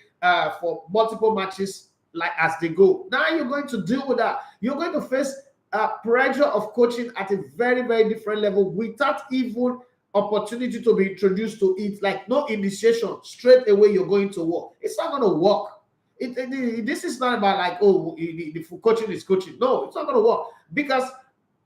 for multiple matches like as they go. Now you're going to deal with that. You're going to face pressure of coaching at a very, very different level without even opportunity to be introduced to it, like no initiation. Straight away you're going to work. It's not going to work. This is not about like, oh, the coaching is coaching. No, it's not going to work, because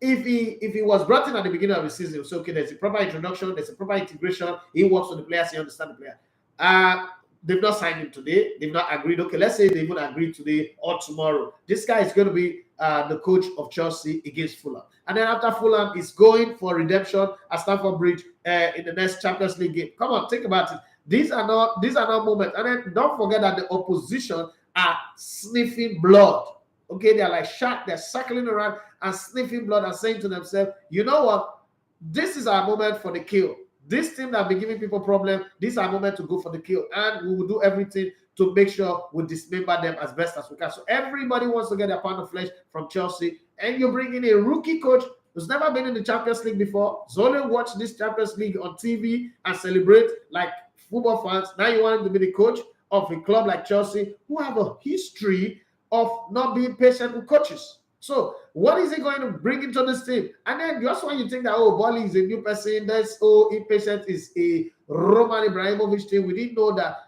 if he was brought in at the beginning of the season, so okay, there's a proper introduction, there's a proper integration, he works with the players, he understands the player. They've not signed him today. They've not agreed. Okay, let's say they even agreed today or tomorrow. This guy is going to be the coach of Chelsea against Fulham. And then after Fulham, he's going for redemption at Stamford Bridge in the next Champions League game. Come on, think about it. These are not moments. And then don't forget that the opposition are sniffing blood. Okay, they're like sharks. They're circling around and sniffing blood and saying to themselves, you know what? This is our moment for the kill. This team that have been giving people problems, this is our moment to go for the kill. And we will do everything to make sure we dismember them as best as we can. So everybody wants to get a pound of flesh from Chelsea. And you bring in a rookie coach who's never been in the Champions League before. He's only watched this Champions League on TV and celebrate like football fans. Now you want him to be the coach of a club like Chelsea, who have a history of not being patient with coaches. So what is he going to bring into this team? And then just when you think that, oh, Bali is a new person, that's, oh, impatient is a Roman Ibrahimovic team, we didn't know that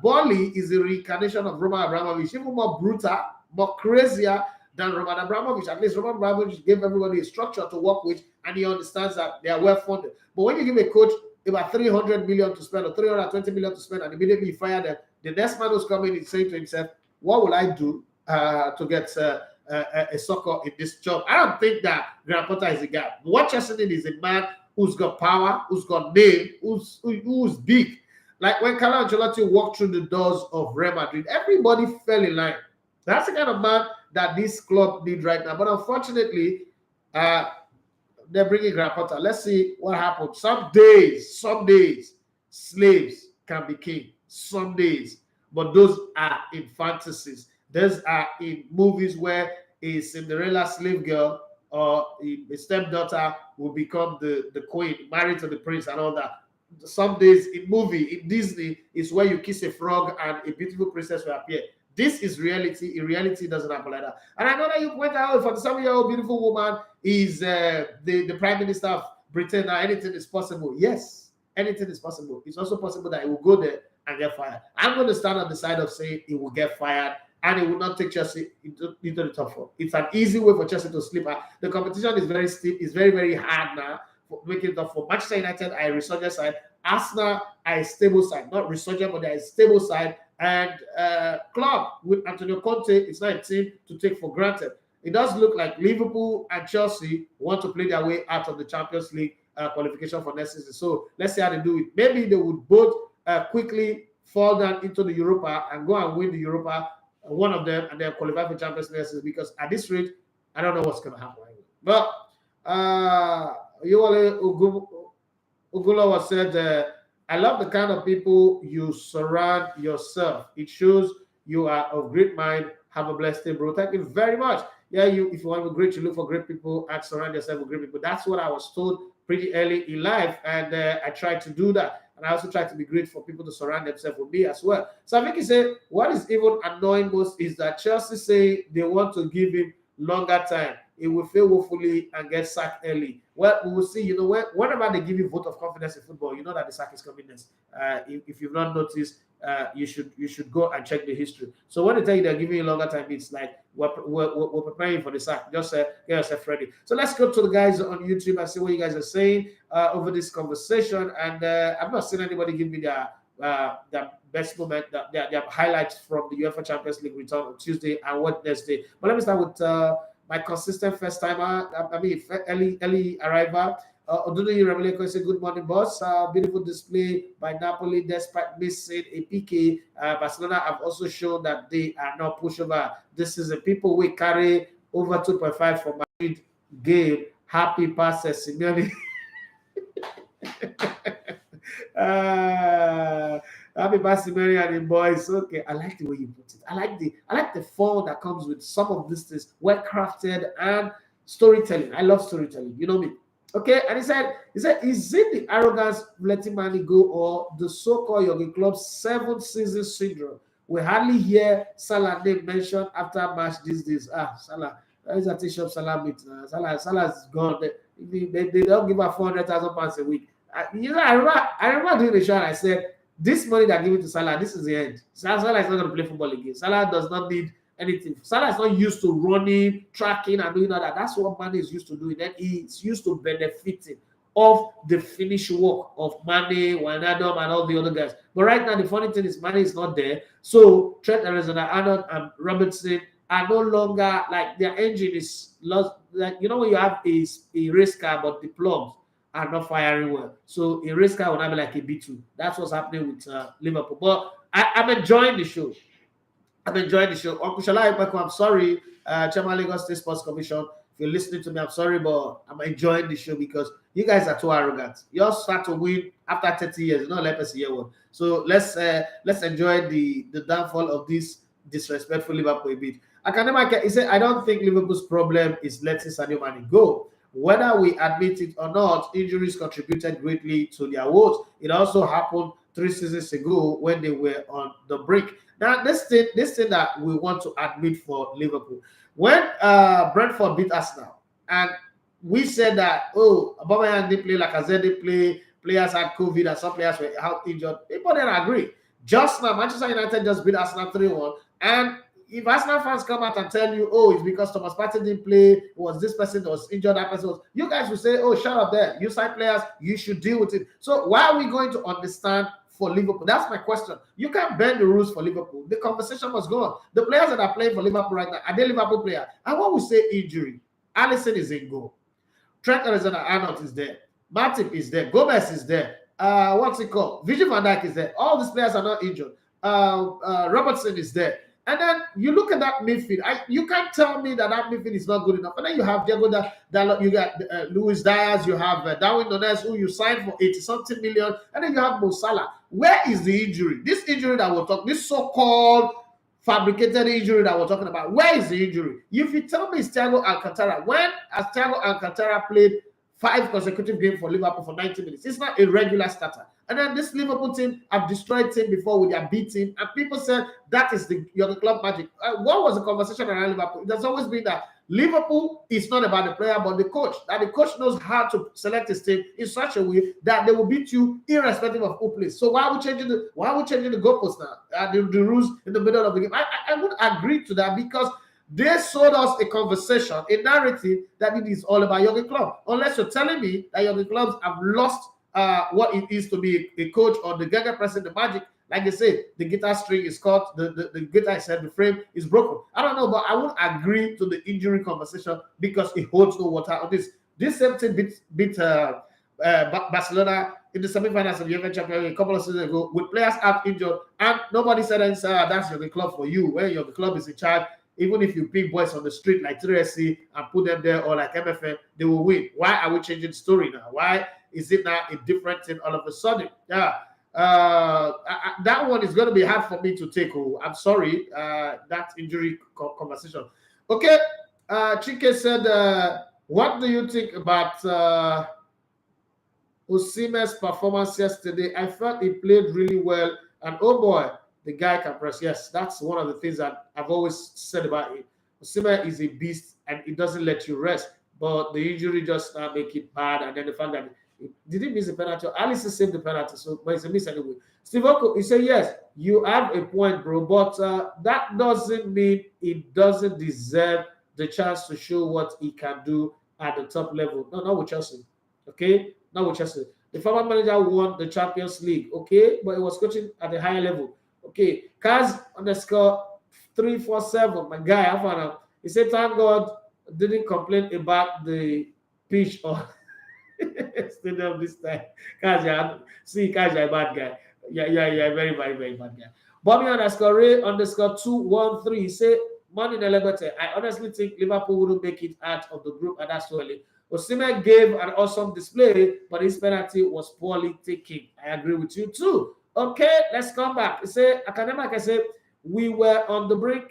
Bali is a reincarnation of Roman Abramovich, even more brutal, more crazier than Roman Abramovich. At least Roman Abramovich gave everybody a structure to work with, and he understands that they are well funded. But when you give a coach about 300 million to spend or 320 million to spend and immediately you fire them, the next man who's coming is saying to himself, what will I do to get a soccer in this job? I don't think that Graham Potter is a guy. What Chelsea is a man who's got power, who's got name, who's big. Like when Carlo Ancelotti walked through the doors of Real Madrid, everybody fell in line. That's the kind of man that this club need right now. But unfortunately, they're bringing Graham Potter. Let's see what happens. Some days, slaves can be king. Some days. But those are in fantasies. Those are in movies where a Cinderella slave girl or a stepdaughter will become the queen, married to the prince and all that. Some days in Disney is where you kiss a frog and a beautiful princess will appear. This is reality. In reality, it doesn't happen like that. And I know that you went out for the 7-year-old beautiful woman is the prime minister of Britain. Now anything is possible. Yes, anything is possible. It's also possible that it will go there and get fired. I'm going to stand on the side of saying it will get fired and it will not take Chelsea into the top four. It's an easy way for Chelsea to slip out. The competition is very steep. It's very, very hard now for making it up. For Manchester United, I resurgent side. Arsenal are a stable side, not resurgent, but they're a stable side. And club with Antonio Conte, it's not a team to take for granted. It does look like Liverpool and Chelsea want to play their way out of the Champions League qualification for next season. So let's see how they do it. Maybe they would both quickly fall down into the Europa and go and win the Europa, one of them, and then qualify for Champions League next season, because at this rate, I don't know what's going to happen. But Ugula was said, I love the kind of people you surround yourself. It shows you are of great mind. Have a blessed day, bro. Thank you very much. Yeah, if you want to be great, you look for great people and surround yourself with great people. That's what I was told pretty early in life, and I tried to do that. And I also try to be great for people to surround themselves with me as well. So I think he said, what is even annoying most is that Chelsea say they want to give him longer time. It will fail woefully and get sacked early. Well, we will see. You know, whenever they give you vote of confidence in football, you know that the sack is coming next. If you've not noticed, you should go and check the history. So when they tell you they're giving you longer time, it's like we're preparing for the sack. Just get yourself ready. So let's go to the guys on YouTube and see what you guys are saying over this conversation. And I've not seen anybody give me their best moment, their highlights from the UEFA Champions League return on Tuesday and Wednesday. But let me start with my consistent first timer. Early arrival. Odunuyi Remeleko said, good morning, boss. Beautiful display by Napoli despite missing a PK. Barcelona have also shown that they are not pushover. This is a people we carry over 2.5 for Madrid game. Happy passes, Simeone. Happy birthday, Mary and the boys. Okay, I like the way you put it. I like the fun that comes with some of these things, well crafted and storytelling. I love storytelling. You know me. Okay, and he said, is it the arrogance letting money go or the so-called Jurgen Klopp's 7th season syndrome? We hardly hear Salah name mentioned after match these days. Salah, that is a t-shirt Salah meet. Salah's gone. They don't give her £400,000 a week. I remember doing the show and I said, this money they're giving to Salah, this is the end. Salah is not going to play football again. Salah does not need anything. Salah is not used to running, tracking, and doing all that. That's what Mane is used to doing. Then he's used to benefiting of the finished work of Mane, Wijnaldum, and all the other guys. But right now, the funny thing is Mane is not there. So Trent Alexander-Arnold and Robertson are no longer, like, their engine is lost. Like, you know, when you have a race car, but the plugs are not firing well. So a race car will not be like a B2. That's what's happening with Liverpool. But I'm enjoying the show. Uncle Shala Ibeko, I'm sorry, Chairman Lagos State Sports Commission. If you're listening to me, I'm sorry, but I'm enjoying the show because you guys are too arrogant. You all start to win after 30 years. Not let us hear one. So let's enjoy the downfall of this disrespectful Liverpool a bit. He said, I don't think Liverpool's problem is letting Sadio Mane go. Whether we admit it or not, injuries contributed greatly to their woes. It also happened 3 seasons ago when they were on the brink. Now, this thing that we want to admit for Liverpool, when Brentford beat Arsenal, and we said that, Aubameyang didn't play, like I said, they play, players had COVID, and some players were out injured. People didn't agree. Just now, Manchester United just beat Arsenal 3-1, and if Arsenal fans come out and tell you, it's because Thomas Partey didn't play, it was this person that was injured, that person was, you guys will say, shut up there. You sign players, you should deal with it. So why are we going to understand for Liverpool? That's my question. You can't bend the rules for Liverpool. The conversation was gone. The players that are playing for Liverpool right now, are they Liverpool players? And what we say injury, Alisson is in goal. Trent Alexander-Arnold is there. Matip is there. Gomez is there. What's it called? Virgil van Dijk is there. All these players are not injured. Robertson is there. And then you look at that midfield. You can't tell me that midfield is not good enough. And then you have Diego Dalot, you got Luiz Diaz, you have Darwin Nunez, who you signed for 80-something million, and then you have Mo Salah. Where is the injury? This injury that we're talking, this so-called fabricated injury that we're talking about, where is the injury? If you tell me it's Thiago Alcantara, when has Thiago Alcantara played 5 consecutive games for Liverpool for 90 minutes? It's not a regular starter. And then this Liverpool team have destroyed team before with their B team, and people said that is the Jurgen Klopp magic. What was the conversation around Liverpool? It has always been that Liverpool is not about the player, but the coach. That the coach knows how to select his team in such a way that they will beat you irrespective of who plays. So why are we changing the goalposts now? The rules in the middle of the game. I would agree to that because they sold us a conversation, a narrative that it is all about Jurgen Klopp. Unless you're telling me that Jurgen Klopp have lost what it is to be a coach or the Geiger pressing the magic. Like they say, the guitar string is cut, the guitar said the frame is broken. I don't know, but I won't agree to the injury conversation because it holds no water on this. This same thing beat Barcelona in the semi-finals of the UEFA Champions League a couple of seasons ago with players out injured, and nobody said anything. That's your club for you. When your club is in charge, even if you pick boys on the street like 3SC and put them there or like MFN, they will win. Why are we changing the story now? Why is it now a different thing all of a sudden? Yeah. That one is going to be hard for me to take. I'm sorry, that injury conversation. Okay, Chike said, what do you think about Osimhen's performance yesterday? I felt he played really well, and oh boy, the guy can press. Yes, that's one of the things that I've always said about him. Osimhen is a beast, and it doesn't let you rest, but the injury just make it bad, and then the fact that did he miss the penalty? Alisson saved the penalty, so but it's a miss anyway. Steve Oko, he said, yes, you have a point, bro, but that doesn't mean he doesn't deserve the chance to show what he can do at the top level. No, not with Chelsea. Okay? Not with Chelsea. The former manager won the Champions League, okay? But he was coaching at a higher level. Okay. Kaz _ 347, my guy, I found out. He said, thank God didn't complain about the pitch or stadium this time. Kaz, you're a bad guy. Yeah, very, very, very bad guy. Bobby _Ray _ 213 say, man in Elevator, I honestly think Liverpool wouldn't make it out of the group, and that's too early. Osimhen gave an awesome display, but his penalty was poorly taken. I agree with you too. Okay, let's come back. He said, Academic, I say, we were on the brink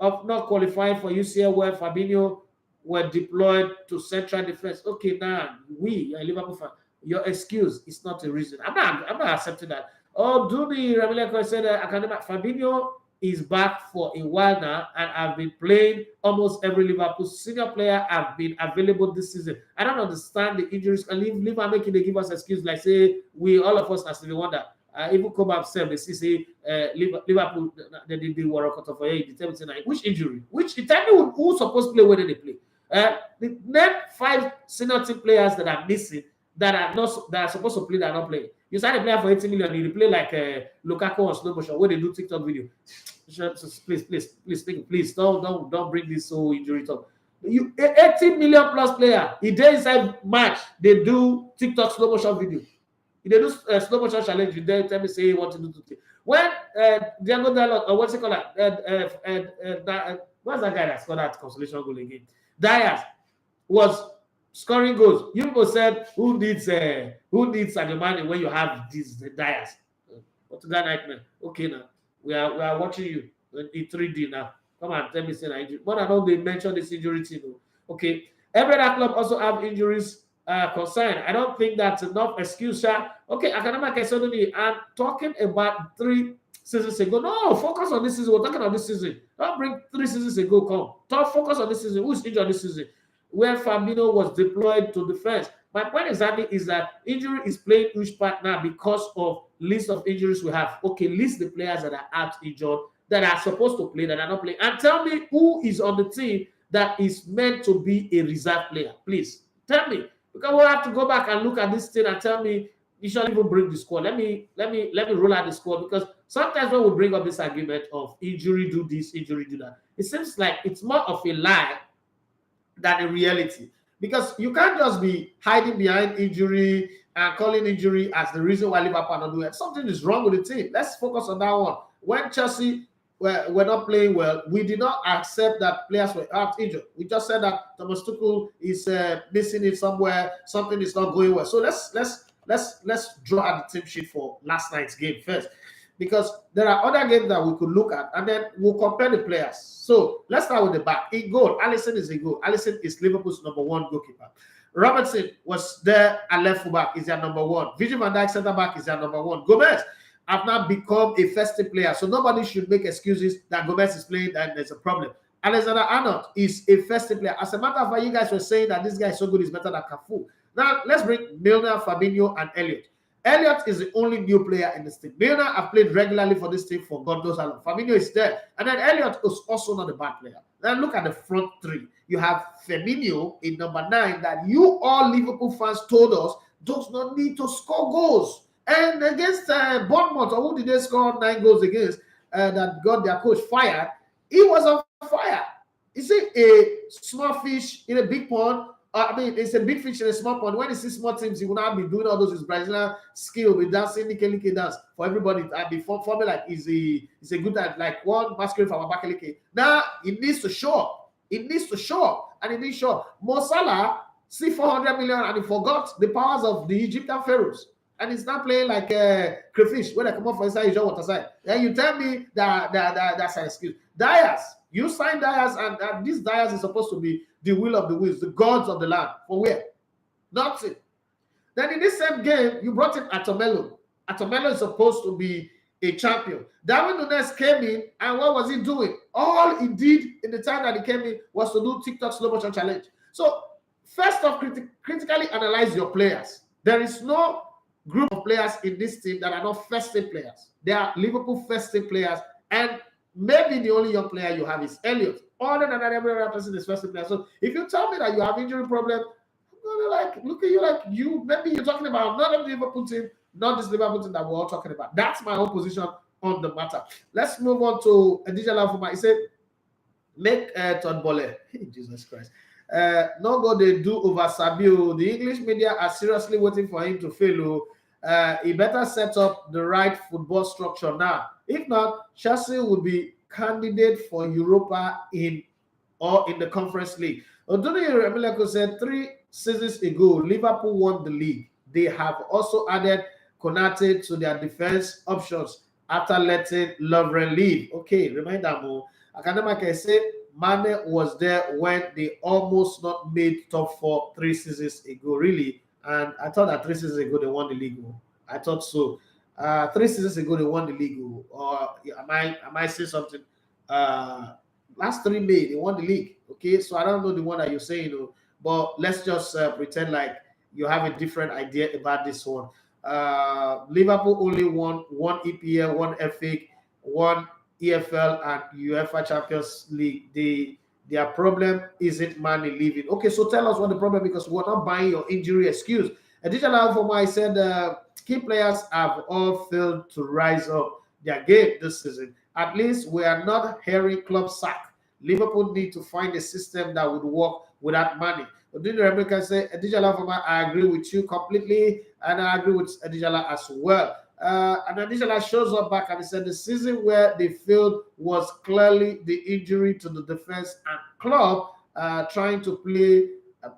of not qualifying for UCL where Fabinho were deployed to central defense. Okay, now we are Liverpool fan. Your excuse is not a reason. I'm not accepting that. Oh, Duni Ramileko said Academic Fabinho is back for a while now, and I've been playing almost every Liverpool senior player have been available this season. I don't understand the injuries. And Liverpool making they give us excuse like say we all of us as Stevie Wonder. Even come up say Liverpool they did the World Cup for 79. Which injury? Which tell me who's supposed to play when they play? The name 5 senior team players that are missing that are supposed to play that are not playing. You sign a player for 80 million, you play like Lukaku on slow motion where they do TikTok video. Please don't bring this whole injury talk. You 80 million plus player. He did inside match. They do TikTok slow motion video. If they do slow motion challenge, you then tell me say what to do. When Diego Dalot or what's it called? What's that guy that scored that consolation goal again? Diaz was scoring goals. You people said who needs Sadio Mane when you have these Diaz? What's that nightmare? Okay now. We are watching you in 3D now. Come on, tell me say injury. But I know they mentioned this injury team. Okay. Every other club also have injuries concerned. I don't think that's enough excuse. Okay, I'm talking about 3 seasons ago. No, focus on this season. We're talking about this season. Don't bring 3 seasons ago. Come. Focus on this season. Who's injured this season? Where Firmino was deployed to defense. My point exactly is that injury is playing huge part now because of list of injuries we have. Okay, list the players that are out injured, that are supposed to play, that are not playing. And tell me who is on the team that is meant to be a reserve player. Please, tell me. Because we'll have to go back and look at this thing and tell me, you shouldn't even bring the squad. Let me roll out the squad. Because sometimes when we bring up this argument of injury do this, injury do that, it seems like it's more of a lie than a reality. Because you can't just be hiding behind injury and calling injury as the reason why Liverpool are not doing it. Something is wrong with the team. Let's focus on that one. When Chelsea were not playing well, we did not accept that players were out injured. We just said that Thomas Tuchel is missing it somewhere. Something is not going well. So let's draw at the team sheet for last night's game first, because there are other games that we could look at, and then we'll compare the players. So let's start with the back. In goal, Alisson is a goal. Alisson is Liverpool's #1 goalkeeper. Robertson was there at left full back, is their #1. Virgil van Dijk centre back is their #1. Gomez have now become a first team player, so nobody should make excuses that Gomez is playing and there's a problem. Alexander-Arnold is a first-team player. As a matter of fact, you guys were saying that this guy is so good, he's better than Cafu. Now, let's bring Milner, Fabinho, and Elliott. Elliott is the only new player in this team. Milner have played regularly for this team for God knows how long. Fabinho is there. And then Elliott is also not a bad player. Then look at the front three. You have Firmino in number 9 that you all Liverpool fans told us does not need to score goals. And against Bournemouth, or who did they score 9 goals against that got their coach fired? He was on fire. Is it a small fish in a big pond? I mean, it's a big fish in a small pond. When you see small teams, you will not be doing all those his Brazilian skill with dancing, Nikelike dance for everybody. And before for me, like is a good time, like one masquerade from Abakaliki. Now it needs to show up. It needs to show up, and it needs to show up. Mo Salah see 400 million, and he forgot the powers of the Egyptian pharaohs. And he's not playing like crayfish when they come up for inside his water side. Then you tell me that's an excuse. Diaz, you signed Diaz, and this Diaz is supposed to be the will of the winds, the gods of the land. For where? Nothing. Then in this same game, you brought in Atomelo. Atomelo is supposed to be a champion. Darwin Nunes came in, and what was he doing? All he did in the time that he came in was to do TikTok slow motion challenge. So first off, critically analyze your players. There is no group of players in this team that are not first-team players. They are Liverpool first-team players, and maybe the only young player you have is Elliott. Other than that, every other person is first-team player. So if you tell me that you have injury problem, I'm gonna like look at you like you maybe you're talking about not the Liverpool team, not this Liverpool team that we're all talking about. That's my own position on the matter. Let's move on to Adija Lafuma. He said, make Todd Bolle. Jesus Christ. No go they do over Sabio. The English media are seriously waiting for him to fail. He better set up the right football structure now. If not, Chelsea would be candidate for Europa in the Conference League. Oduni Remileko said 3 seasons ago, Liverpool won the league. They have also added Konate to their defense options after letting Lovren leave. Okay, reminder more. Akadema can say Mane was there when they almost not made top 4 3 seasons ago, really. And I thought that 3 seasons ago they won the league. I thought so. 3 seasons ago they won the league. Or am I saying something? Last 3 May they won the league. Okay, so I don't know the one that you're saying, but let's just pretend like you have a different idea about this one. Liverpool only won 1 EPL, 1 FA, 1 EFL, and UEFA Champions League. Their problem isn't money leaving. Okay, so tell us what the problem is, because we're not buying your injury excuse. Additional for I said key players have all failed to rise up their game this season. At least we are not hearing club sack. Liverpool need to find a system that would work without money. Odin Rebecca said, Adijala for I agree with you completely, and I agree with Adijala as well. And Adijala shows up back and he said the season where they failed was clearly the injury to the defense and club trying to play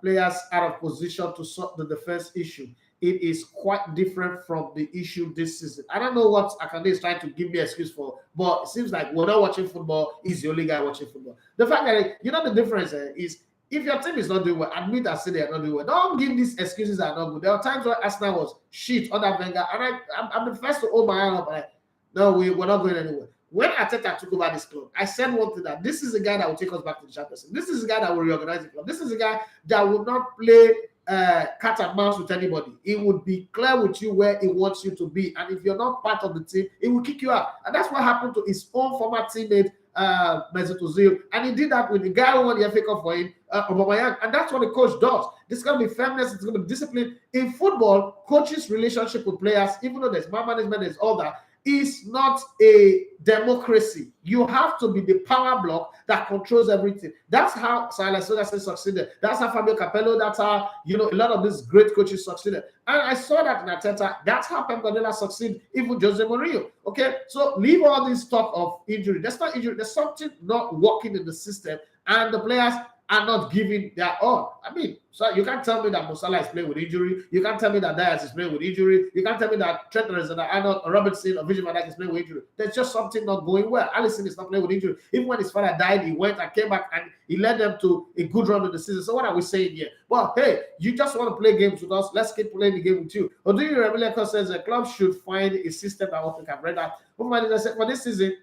players out of position to solve the defense issue. It is quite different from the issue this season. I don't know what Akande is trying to give me an excuse for, but it seems like we're not watching football. He's the only guy watching football. The fact that, the difference is, if your team is not doing well, admit and say they are not doing well. Don't give these excuses that are not good. There are times where Arsenal was shit under Wenger, and I'm the first to hold my hand up. No, we're not going anywhere. When Arteta took over this club, I said one thing, that this is the guy that will take us back to the Champions League. This is the guy that will reorganize the club. This is the guy that will not play cat and mouse with anybody. It would be clear with you where he wants you to be, and if you're not part of the team, it will kick you out. And that's what happened to his own former teammate Mesut Ozil, and he did that with the guy who won the FA Cup for him, Aubameyang. And that's what the coach does. This is going to be fairness, it's going to be discipline. In football, coaches' relationship with players, even though there's man management, there's all that, is not a democracy. You have to be the power block that controls everything. That's how Silas Soderson succeeded. That's how Fabio Capello, that's how, a lot of these great coaches succeeded. And I saw that in Arteta. That's how Pep Guardiola succeeded, even Jose Mourinho. Okay, so leave all this talk of injury. That's not injury. There's something not working in the system, and the players are not giving their all. I mean, so you can't tell me that Mo Salah is playing with injury. You can't tell me that Diaz is playing with injury. You can't tell me that Trent Alexander-Arnold or Robert Lewandowski or Virgil van Dijk is playing with injury. There's just something not going well. Alisson is not playing with injury. Even when his father died, he went and came back and he led them to a good run in the season. So what are we saying here? Well, hey, you just want to play games with us, let's keep playing the game with you. Or do you really says the club should find a system that will have read that. For this season,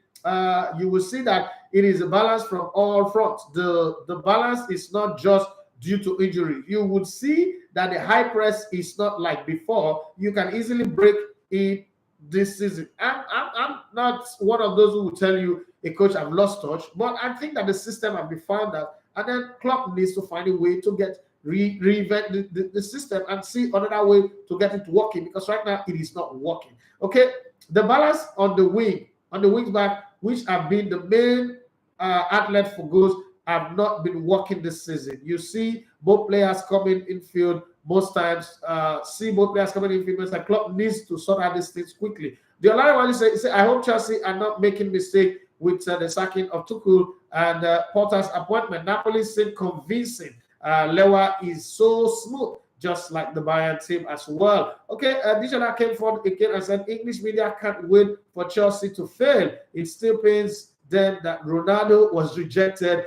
you will see that it is a balance from all fronts. The balance is not just due to injury. You would see that the high press is not like before. You can easily break it this season. I'm not one of those who will tell you a coach have lost touch, but I think that the system have been found out, and then Klopp needs to find a way to get reinvent the system and see another way to get it working, because right now it is not working. Okay, the balance on the wing back, which have been the main outlet for goals, have not been working this season. You see both players coming in field most times. The club needs to sort out these things quickly. The other one is I hope Chelsea are not making mistake with the sacking of Tuchel and Potter's appointment. Napoli seem convincing. Lewa is so smooth, just like the Bayern team as well. Okay, Dijon came forward again and said English media can't wait for Chelsea to fail. It still pains them that Ronaldo was rejected.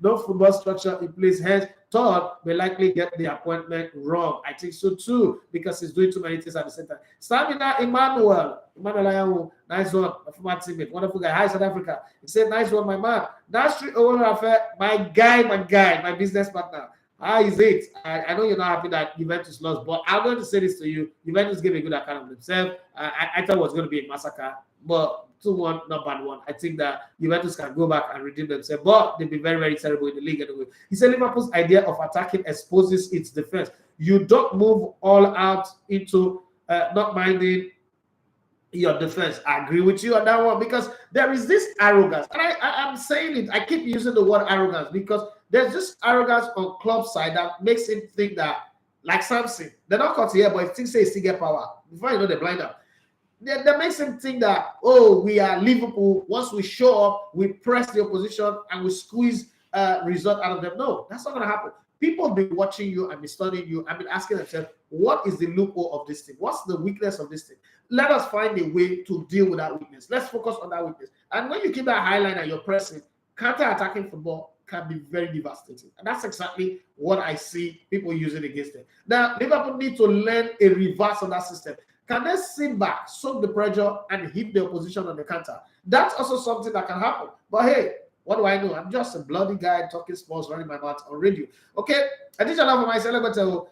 No football structure in place. Hence, Todd may likely get the appointment wrong. I think so too, because he's doing too many things at the same time. Stamina Emmanuel, nice one, a former teammate, wonderful guy. Hi, South Africa. He said, nice one, my man. Nastri Owolafe, my guy, my business partner. How is it? I know you're not happy that Juventus lost, but I'm going to say this to you. Juventus gave a good account of themselves. I thought it was going to be a massacre, but 2-1, not bad one. I think that Juventus can go back and redeem themselves, but they'll be very, very terrible in the league anyway. He said Liverpool's idea of attacking exposes its defense. You don't move all out into not minding your defense. I agree with you on that one, because there is this arrogance. And I'm saying it. I keep using the word arrogance because there's this arrogance on club side that makes him think that, like Samson, they're not caught here, but he thinks they still get power. Before you know, they're blind up. That makes him think that, oh, we are Liverpool. Once we show up, we press the opposition and we squeeze result out of them. No, that's not going to happen. People have been watching you and be studying you and been asking themselves, what is the loophole of this thing? What's the weakness of this thing? Let us find a way to deal with that weakness. Let's focus on that weakness. And when you keep that high line and you're pressing, counter-attacking football can be very devastating. And that's exactly what I see people using against them. Now, Liverpool need to learn a reverse on that system. Can they sit back, soak the pressure, and hit the opposition on the counter? That's also something that can happen. But hey, what do I know? I'm just a bloody guy talking sports, running my mouth on radio. Okay, I did enough for myself.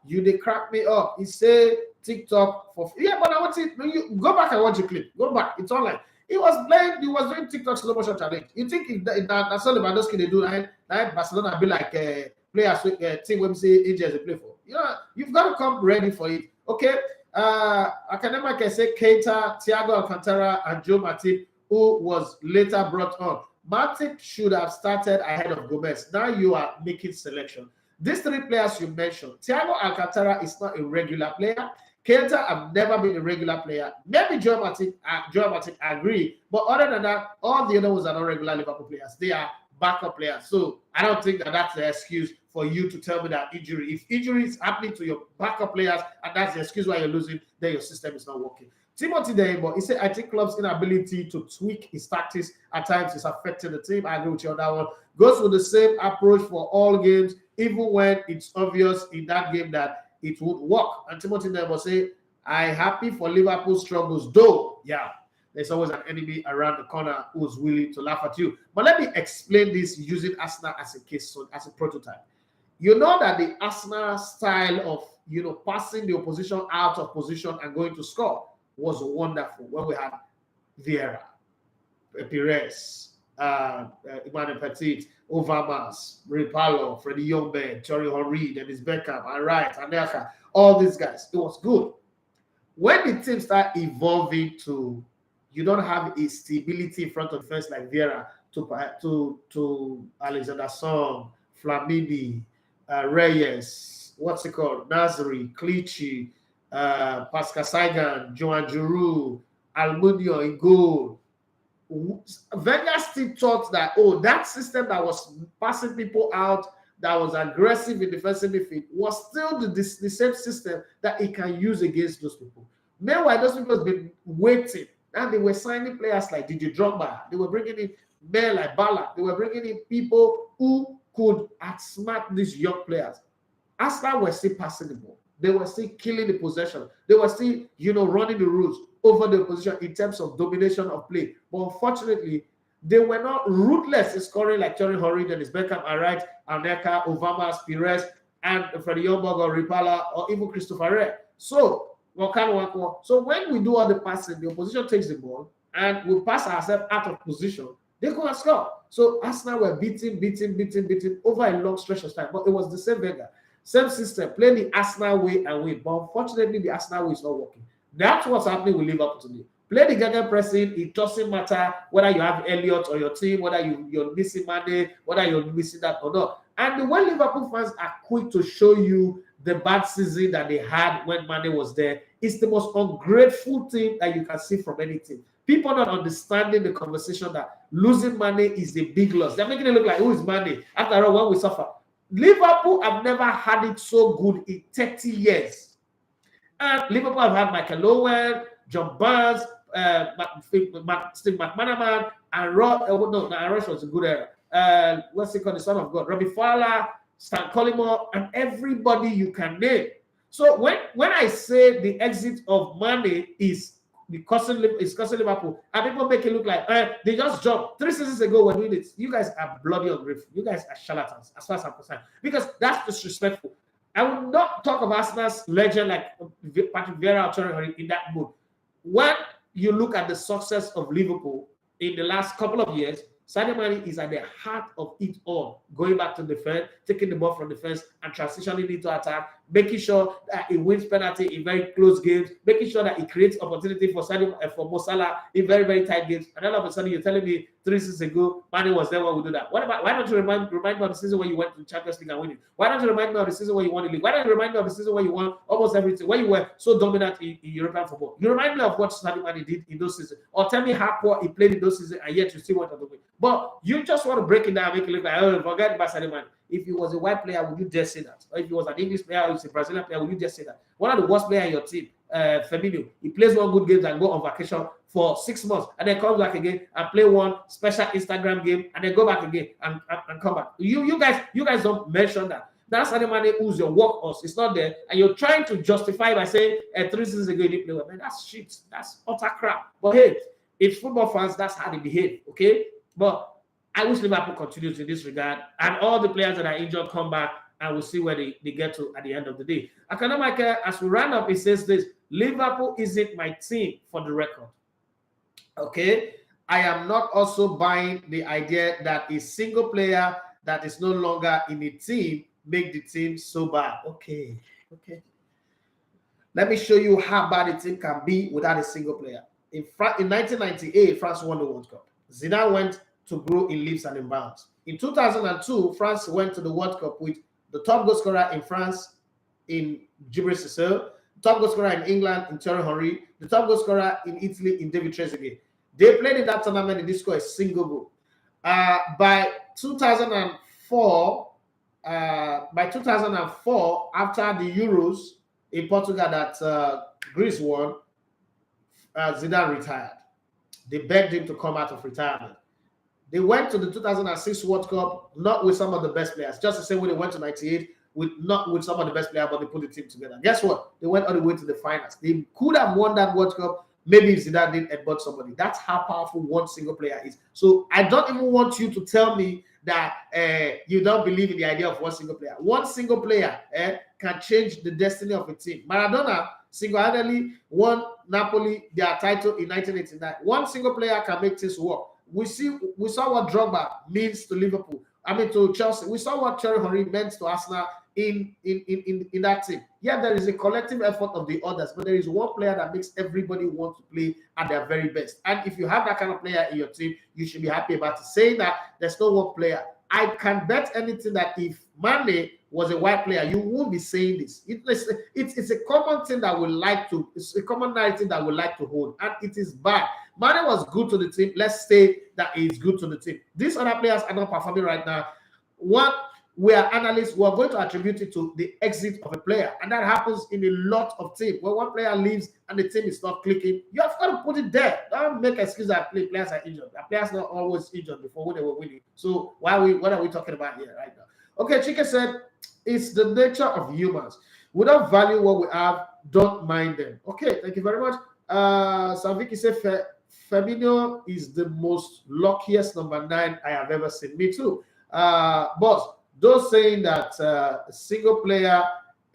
You they crack me up. He say TikTok for but I want it. You go back and watch the clip. Go back. It's online. He was playing. He was doing TikTok slow motion challenge. You think that's all Lewandowski they do? Like Barcelona be like players team when we say Ajax they play for. You know, you've got to come ready for it. Okay. Academic can say Keita, Thiago Alcantara, and Joe Matip, who was later brought on. Matip should have started ahead of Gomez. Now you are making selection. These three players you mentioned, Thiago Alcantara is not a regular player. Keita have never been a regular player. Maybe Joe Matip, I agree. But other than that, all the other ones are not regular Liverpool players. They are backup players. So I don't think that that's the excuse for you to tell me that injury. If injury is happening to your backup players and that's the excuse why you're losing, then your system is not working. Timothy Daybo, he said, I think club's inability to tweak his tactics at times is affecting the team. I agree with you on that one. Goes with the same approach for all games, even when it's obvious in that game that it would work. And Timothy Daybo say, I'm happy for Liverpool struggles, though. Yeah, there's always an enemy around the corner who's willing to laugh at you. But let me explain this using Arsenal as a case, so as a prototype. You know that the Arsenal style of, passing the opposition out of position and going to score was wonderful when we had Vieira, Pires, Emmanuel Petit, Overmars, Ripalo, Freddie Youngberg, Thierry Henry, Dennis Beckham, and Wright, Anelka, all these guys. It was good. When the team start evolving to, you don't have a stability in front of defense like Vieira to Alexander Song, Flamini, Reyes, Nasri, Clichy, Pascal Sagan, Joan Giroud, Almunia in goal. Wenger still thought that, that system that was passing people out, that was aggressive in defensive midfield, was still the same system that he can use against those people. Meanwhile, those people have been waiting, and they were signing players like Didier Drogba. They were bringing in men like Bala. They were bringing in people who could outsmart these young players, Arsenal were still passing the ball. They were still killing the possession. They were still, running the rules over the position in terms of domination of play. But unfortunately, they were not ruthless in scoring like Thierry Henry, Dennis Beckham, Arite, Aneka, Overmars, Pires, and Freddie Youngberg or Ripala or even Christopher Ray. So when we do all the passing, the opposition takes the ball and we pass ourselves out of position, they go and score. So Arsenal were beating over a long stretch of time. But it was the same Wenger, same system, playing the Arsenal way and win. But unfortunately, the Arsenal way is not working. That's what's happening with Liverpool today. Play the Gaga pressing. It doesn't matter whether you have Elliott or your team, whether you're missing Mane, whether you're missing that or not. And the way Liverpool fans are quick to show you the bad season that they had when Mane was there is the most ungrateful thing that you can see from any team. People not understanding the conversation that losing Mane is a big loss. They're making it look like, who is Mane? After all, when we suffer. Liverpool have never had it so good in 30 years. And Liverpool have had Michael Owen, John Barnes, Steve McManaman, and Rush was a good era. What's it called? The son of God, Robbie Fowler, Stan Collymore, and everybody you can name. So when I say the exit of Mane is costing Liverpool, and people make it look like they just jumped 3 seasons ago when doing it. You guys are bloody ungrateful. You guys are charlatans, as far as I'm concerned, because that's disrespectful. I will not talk of Arsenal's legend like Patrick Vieira or Thierry Henry in that mood. When you look at the success of Liverpool in the last couple of years, Sadio Mane is at the heart of it all, going back to defense, taking the ball from defense and transitioning into attack, making sure that he wins penalty in very close games, making sure that he creates opportunity for Mo Salah in very, very tight games. And all of a sudden, you're telling me 3 seasons ago, Mane was there when we do that. Why don't you remind me of the season when you went to the Champions League and win it? Why don't you remind me of the season when you won the league? Why don't you remind me of the season when you won almost everything, when you were so dominant in European football? You remind me of what Sadio Mane did in those seasons, or tell me how poor he played in those seasons, and yet you still went on the win. But you just want to break it down, make it look like, oh, forget about Sadio Mane. If he was a white player, would you dare say that? Or if he was an English player or a Brazilian player, would you dare say that? One of the worst players in your team, Firmino, he plays one good game and go on vacation for 6 months and then comes back again and play one special Instagram game and then go back again and come back. You guys don't mention that. That's Sadio Mane who's your workhorse. It's not there, and you're trying to justify by saying 3 seasons ago he didn't play well. Man, that's shit. That's utter crap. But hey, it's football fans. That's how they behave. Okay, but I wish Liverpool continues in this regard, and all the players that are injured come back, and we'll see where they get to at the end of the day. Michael, as we round up, it says this: Liverpool isn't my team for the record. Okay, I am not also buying the idea that a single player that is no longer in a team make the team so bad. Okay. Let me show you how bad a team can be without a single player. In 1998, France won the World Cup. Zidane went to grow in leaps and in bounds. In 2002, France went to the World Cup with the top goal scorer in France in Djibril Cissé, top goal scorer in England in Thierry Henry, the top goal scorer in Italy in David Trezeguet. They played in that tournament and they scored a single goal. By 2004, after the Euros in Portugal that Greece won, Zidane retired. They begged him to come out of retirement. They went to the 2006 World Cup not with some of the best players, just the same way they went to 98 not with some of the best players, but they put the team together. Guess what? They went all the way to the finals. They could have won that World Cup maybe if Zidane didn't headbutt somebody. That's how powerful one single player is. So I don't even want you to tell me that you don't believe in the idea of one single player. One single player can change the destiny of a team. Maradona single-handedly won Napoli their title in 1989. One single player can make things work. We saw what Drogba means to Liverpool. To Chelsea. We saw what Thierry Henry meant to Arsenal in that team. Yeah, there is a collective effort of the others, but there is one player that makes everybody want to play at their very best. And if you have that kind of player in your team, you should be happy about it. Saying that there's no one player, I can bet anything that if Mane was a white player, you won't be saying this. It's a common thing that we like to. It's a common narrative that we like to hold, and it is bad. Mane was good to the team. Let's say that he's good to the team. These other players are not performing right now. One we are analysts, we are going to attribute it to the exit of a player. And that happens in a lot of teams. When one player leaves and the team is not clicking, you have got to put it there. Don't make excuses that players are injured. The players are not always injured before when they were winning. So what are we talking about here right now? Okay, Chike said, it's the nature of humans. We don't value what we have, don't mind them. Okay, thank you very much. Saviki said, Firmino is the most luckiest number 9 I have ever seen. Me too. Boss, those saying that single player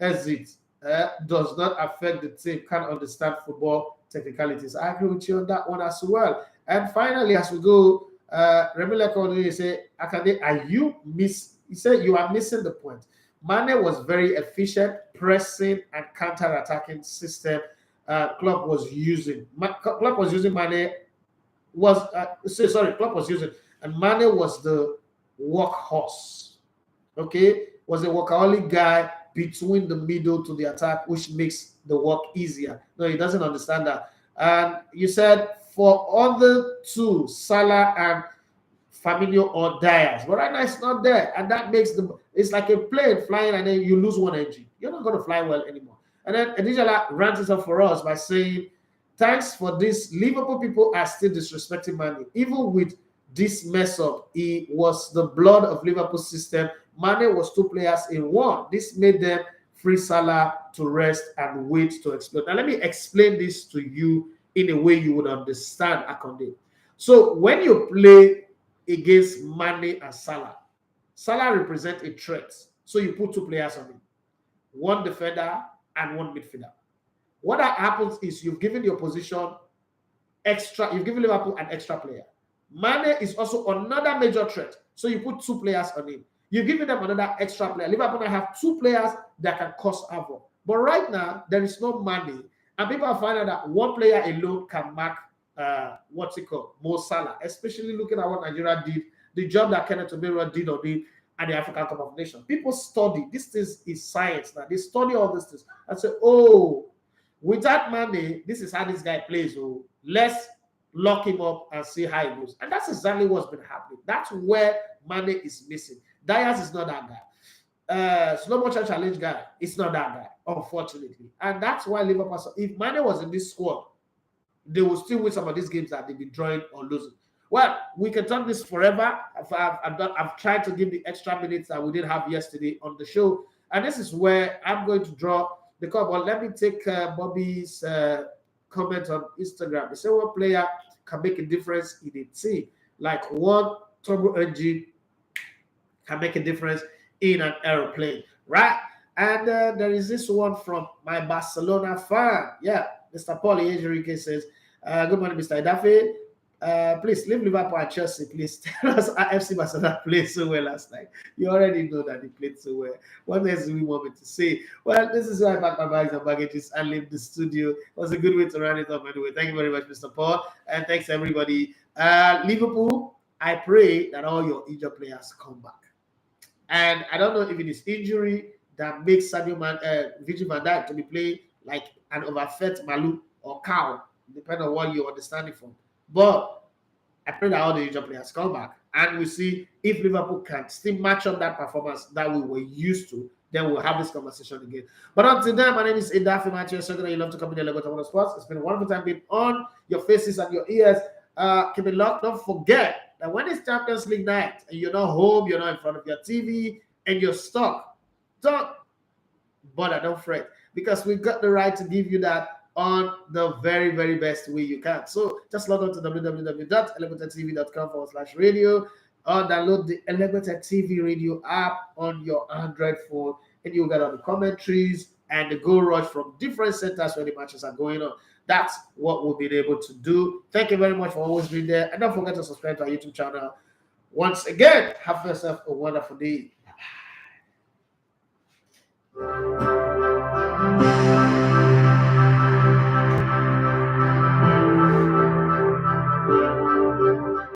exit does not affect the team, can't understand football technicalities. I agree with you on that one as well. And finally, as we go, Remila Kodri say, Akande, he said you are missing the point. Mane was very efficient, pressing and counter-attacking system Klopp was using. Klopp was using Mane Klopp was using, and Mane was the workhorse. Okay, was a workaholic guy between the middle to the attack, which makes the work easier. No, he doesn't understand that. And you said for other two, Salah and Firmino or Diaz, but right now it's not there, and that makes it's like a plane flying and then you lose one engine. You're not going to fly well anymore. And then Adijala ranted up for us by saying, thanks for this. Liverpool people are still disrespecting Mane. Even with this mess up, he was the blood of Liverpool system. Mane was 2 players in 1. This made them free Salah to rest and wait to explode. Now, let me explain this to you in a way you would understand, Akonde. So, when you play against Mane and Salah, Salah represents a threat. So, you put 2 players on him. 1 defender and 1 midfielder. What that happens is you've given the opposition you've given Liverpool an extra player. Mane is also another major threat. So you put 2 players on him. You've given them another extra player. Liverpool might have 2 players that can cause havoc. But right now, there is no Mane. And people are finding out that 1 player alone can mark Mo Salah, especially looking at what Nigeria did, the job that Kenneth Omeruo did on it at the African Cup of Nations. People study. This is science now. They study all these things and say, oh, without Mane, this is how this guy plays. So let's lock him up and see how it goes. And that's exactly what's been happening. That's where Mane is missing. Diaz is not that guy. Slow motion challenge guy, it's not that guy, unfortunately. And that's why Liverpool, if Mane was in this squad, they will still win some of these games that they've been drawing or losing. Well, we can talk this forever. I've tried to give the extra minutes that we did have yesterday on the show. And this is where I'm going to draw the call. But let me take Bobby's comment on Instagram. They say one player can make a difference in a team. Like one turbo engine can make a difference in an aeroplane, right? And there is this one from my Barcelona fan. Yeah, Mr. Paul Ejirike says, good morning, Mr. Idafe. Please leave Liverpool and Chelsea. Please tell us how FC Barcelona played so well last night. You already know that they played so well. What else do we want me to say? Well, this is why I packed my bags and baggages and leave the studio. It was a good way to run it up anyway. Thank you very much, Mr. Paul, and thanks everybody. Liverpool, I pray that all your injured players come back. And I don't know if it is injury that makes Virgil van Dijk to be playing like an overfed Malu or cow, depending on what you understand it from. But I pray that all the injured players come back, and we see if Liverpool can still match up that performance that we were used to, then we'll have this conversation again. But until then, my name is Idafe Matthew. So you love to come in the Lego Sports. It's been a wonderful time being on your faces and your ears. Keep it locked. Don't forget that when it's Champions League night and you're not home, you're not in front of your TV, and you're stuck, don't bother, don't fret, because we've got the right to give you that on the very, very best way you can. So just log on to www.elevatortv.com/radio or download the Elevator TV radio app on your Android phone, and you'll get all the commentaries and the goal rush from different centers where the matches are going on. That's what we'll be able to do. Thank you very much for always being there. And don't forget to subscribe to our YouTube channel. Once again, have yourself a wonderful day.